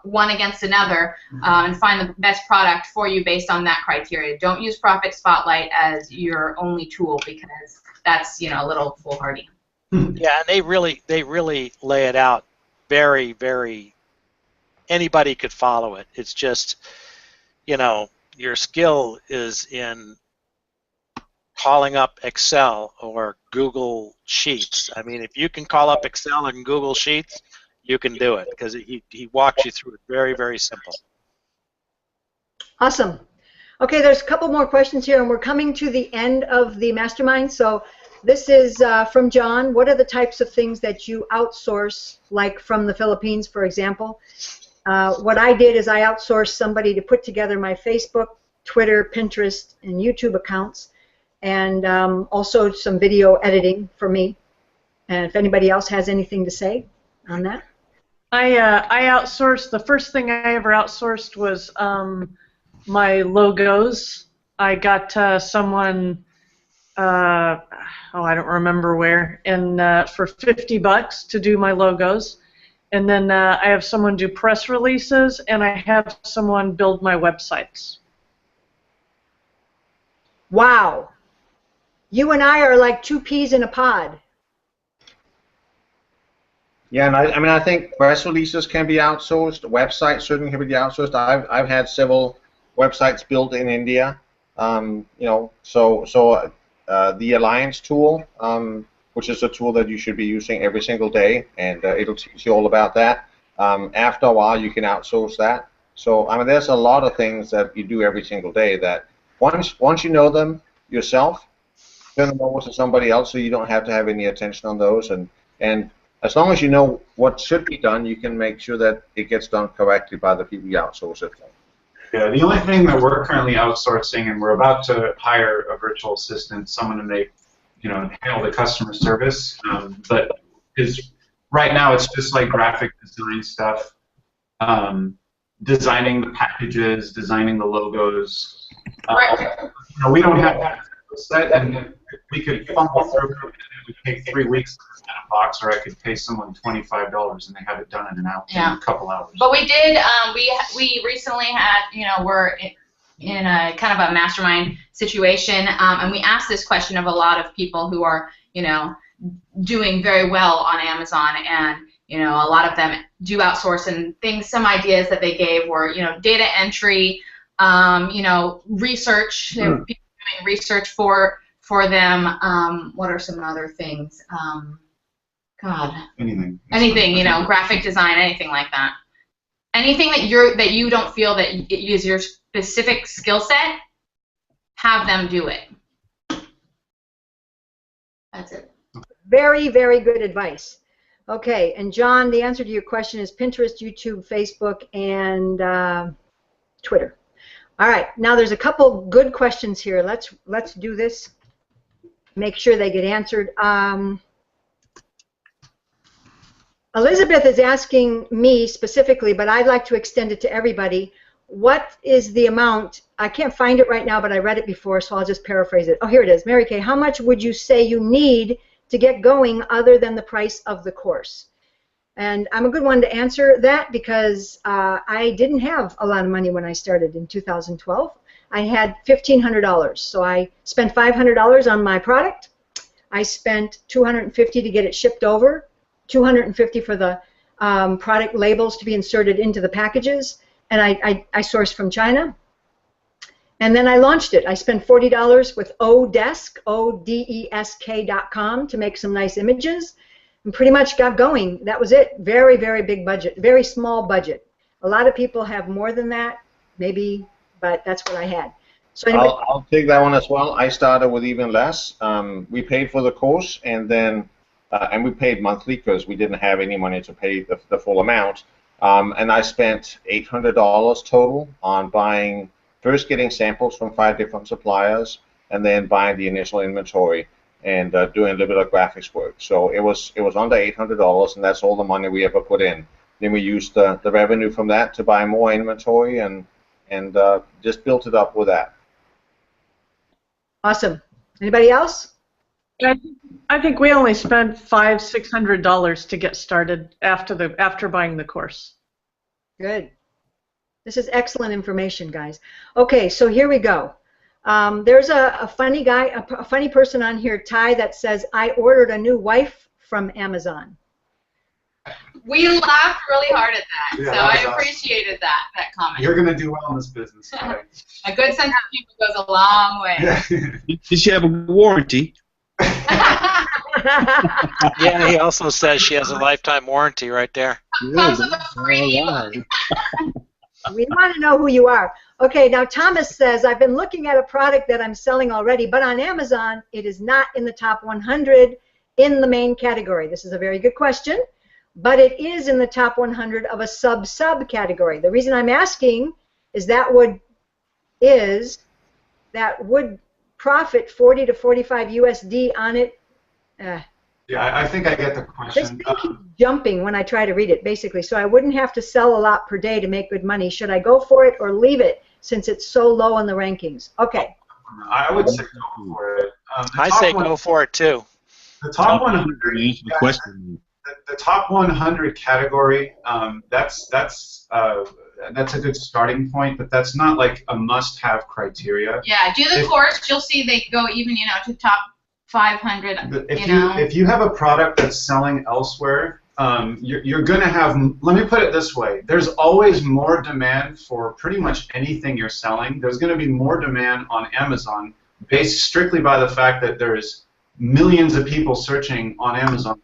one against another, and find the best product for you based on that criteria. Don't use Profit Spotlight as your only tool because that's a little foolhardy. Yeah, and they really lay it out very, very. Anybody could follow it. It's just, your skill is in calling up Excel or Google Sheets. I mean, if you can call up Excel and Google Sheets, you can do it because he walks you through it very, very simple. Awesome. Okay, there's a couple more questions here, and we're coming to the end of the mastermind. So this is from John. What are the types of things that you outsource, like from the Philippines, for example? What I did is I outsourced somebody to put together my Facebook, Twitter, Pinterest, and YouTube accounts, and also some video editing for me. And if anybody else has anything to say on that. I outsourced, the first thing I ever outsourced was my logos. I got someone, I don't remember where, and for $50 to do my logos. And then I have someone do press releases, and I have someone build my websites. Wow. You and I are like 2 peas in a pod. Yeah, and I think press releases can be outsourced. Websites certainly can be outsourced. I've had several websites built in India. The Alliance tool, which is a tool that you should be using every single day, and it'll teach you all about that. After a while, you can outsource that. So there's a lot of things that you do every single day that once you know them yourself, turn them over to somebody else, so you don't have to have any attention on those. And as long as you know what should be done, you can make sure that it gets done correctly by the people you outsource it for. Yeah, the only thing that we're currently outsourcing, and we're about to hire a virtual assistant, someone to make, handle the customer service, but is right now it's just like graphic design stuff, designing the packages, designing the logos. We don't have that set, and we could fumble through it. It would take 3 weeks to design a box, or I could pay someone $25 and they have it done in a couple hours. But we did. We recently had. We're in a kind of a mastermind situation, and we asked this question of a lot of people who are, doing very well on Amazon, and You know, a lot of them do outsource, and things. Some ideas that they gave were, you know, data entry, you know, research. People doing research for them. What are some other things? God. Anything. Anything, you know, graphic design, anything like that. Anything that you don't feel that is your specific skill set, have them do it. That's it. Very, very good advice. Okay, and John, the answer to your question is Pinterest, YouTube, Facebook, and Twitter. All right, now there's a couple good questions here. Let's do this. Make sure they get answered. Elizabeth is asking me specifically, but I'd like to extend it to everybody. What is the amount? I can't find it right now, but I read it before, so I'll just paraphrase it. Oh, here it is. Mary Kay, how much would you say you need to get going other than the price of the course? And I'm a good one to answer that because I didn't have a lot of money when I started in 2012. I had $1,500, so I spent $500 on my product. I spent $250 to get it shipped over, $250 for the product labels to be inserted into the packages, and I sourced from China. And then I launched it. I spent $40 with Odesk, ODESK.com, to make some nice images, and pretty much got going. That was it. Very, very big budget, very small budget. A lot of people have more than that, maybe, but that's what I had. So anyway, I'll take that one as well. I started with even less. We paid for the course, and then and we paid monthly because we didn't have any money to pay the full amount. And I spent $800 total on buying, first getting samples from 5 different suppliers, and then buying the initial inventory and doing a little bit of graphics work. So it was under $800, and that's all the money we ever put in. Then we used the revenue from that to buy more inventory and just built it up with that. awesome. Anybody else? I think we only spent $500–600 to get started after buying the course. Good. This is excellent information, guys. Okay, so here we go. There's a funny guy, a funny person on here, Ty, that says, I ordered a new wife from Amazon. We laughed really hard at that, Yeah, so that was I awesome. appreciated that comment. You're going to do well in this business. Right? A good sense of humor goes a long way. Did she have a warranty? Yeah, he also says she has a lifetime warranty right there. Comes with a free We want to know who you are. Okay, now Thomas says, I've been looking at a product that I'm selling already, but on Amazon, it is not in the top 100 in the main category. This is a very good question, but it is in the top 100 of a sub category. The reason I'm asking is that would profit 40 to 45 USD on it. Yeah, I think I get the This question. thing keeps jumping when I try to read it, basically, so I wouldn't have to sell a lot per day to make good money. Should I go for it or leave it since it's so low in the rankings? Okay. I would say go for it. I say go for it too. The top 100. Answer the question. The top 100 category. That's a good starting point, but that's not like a must-have criteria. Yeah, do the course. You'll see they go even, to top 500. If you have a product that's selling elsewhere, you're going to have. Let me put it this way: there's always more demand for pretty much anything you're selling. There's going to be more demand on Amazon, based strictly by the fact that there's millions of people searching on Amazon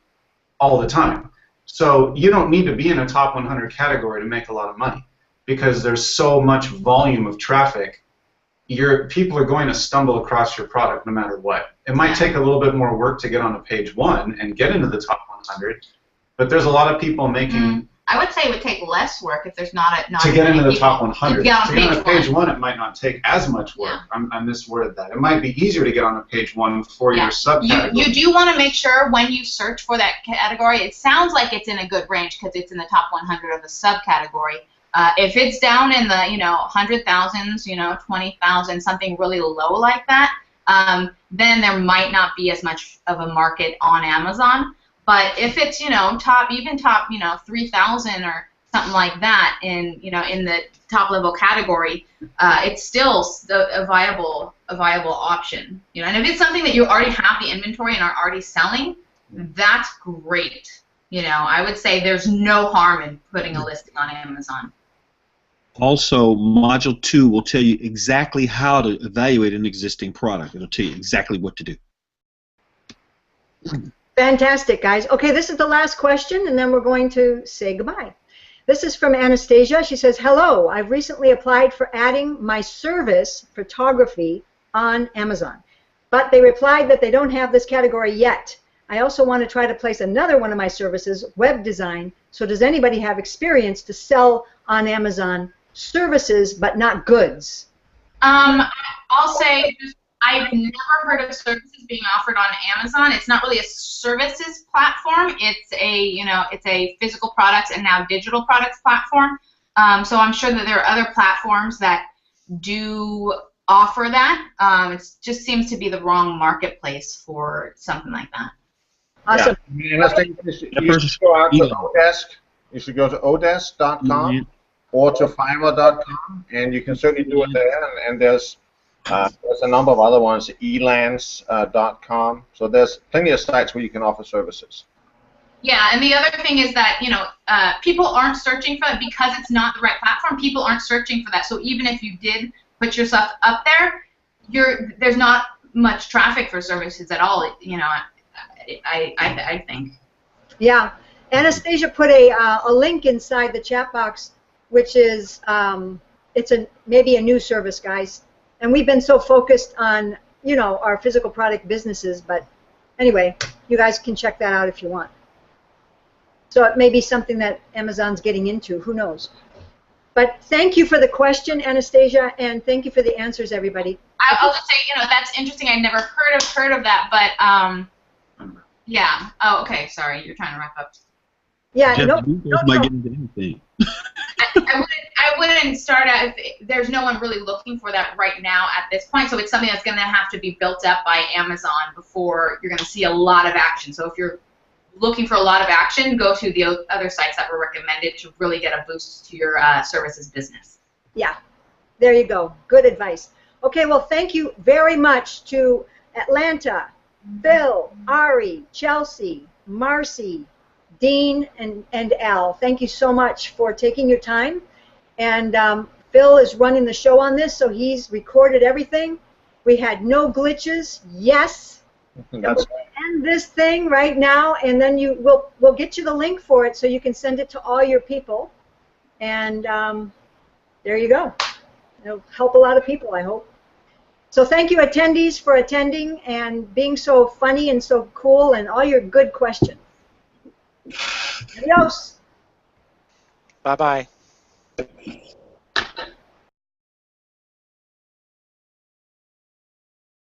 all the time. So you don't need to be in a top 100 category to make a lot of money, because there's so much volume of traffic. People are going to stumble across your product no matter what. It might take a little bit more work to get onto page 1 and get into the top 100, but there's a lot of people making. I would say it would take less work if there's not to get into the top 100. To get on page 1, it might not take as much work. Yeah. I misworded that. It might be easier to get on page 1 for your subcategory. You do want to make sure when you search for that category, it sounds like it's in a good range because it's in the top 100 of the subcategory. If it's down in the 100,000s, 20,000, something really low like that, then there might not be as much of a market on Amazon. But if it's top 3,000 or something like that in the top level category, it's still a viable option. And if it's something that you already have the inventory and are already selling, that's great. You know, I would say there's no harm in putting a listing on Amazon. Also, Module 2 will tell you exactly how to evaluate an existing product. It'll tell you exactly what to do. Fantastic, guys. Okay, this is the last question, and then we're going to say goodbye. This is from Anastasia. She says, hello, I've recently applied for adding my service, photography, on Amazon. But they replied that they don't have this category yet. I also want to try to place another one of my services, web design. So does anybody have experience to sell on Amazon services but not goods? I'll say I've never heard of services being offered on Amazon. It's not really a services platform. It's a, you know, it's a physical products and now digital products platform. So I'm sure that there are other platforms that do offer that. It just seems to be the wrong marketplace for something like that. Awesome. Yeah. And I think you should go out to Odesk. You should go to odesk.com or to fiverr.com, and you can certainly do it there. And there's a number of other ones, elance.com. So there's plenty of sites where you can offer services. Yeah, and the other thing is that, you know, people aren't searching for that because it's not the right platform. People aren't searching for that. So even if you did put your stuff up there, there's not much traffic for services at all. You know, I think. Yeah, Anastasia put a link inside the chat box, which is it's maybe a new service, guys. And we've been so focused on, you know, our physical product businesses, but anyway, you guys can check that out if you want. So it may be something that Amazon's getting into. Who knows? But thank you for the question, Anastasia, and thank you for the answers, everybody. I'll just say, you know, that's interesting. I'd never heard of that, but yeah. Oh, okay. Sorry, you're trying to wrap up. Yeah. Jeff, Nope. you guys might get into anything. I wouldn't start out if there's no one really looking for that right now at this point. So it's something that's going to have to be built up by Amazon before you're going to see a lot of action. So if you're looking for a lot of action, go to the other sites that were recommended to really get a boost to your services business. Yeah, there you go. Good advice. Okay, well, thank you very much to Atlanta, Bill, Ari, Chelsea, Marcy, Dean, and Al. Thank you so much for taking your time. And Phil is running the show on this, so he's recorded everything. We had no glitches. Yes. That's end this thing right now, and then we'll get you the link for it so you can send it to all your people. And there you go. It'll help a lot of people, I hope. So thank you, attendees, for attending and being so funny and so cool and all your good questions. Adios. Bye-bye.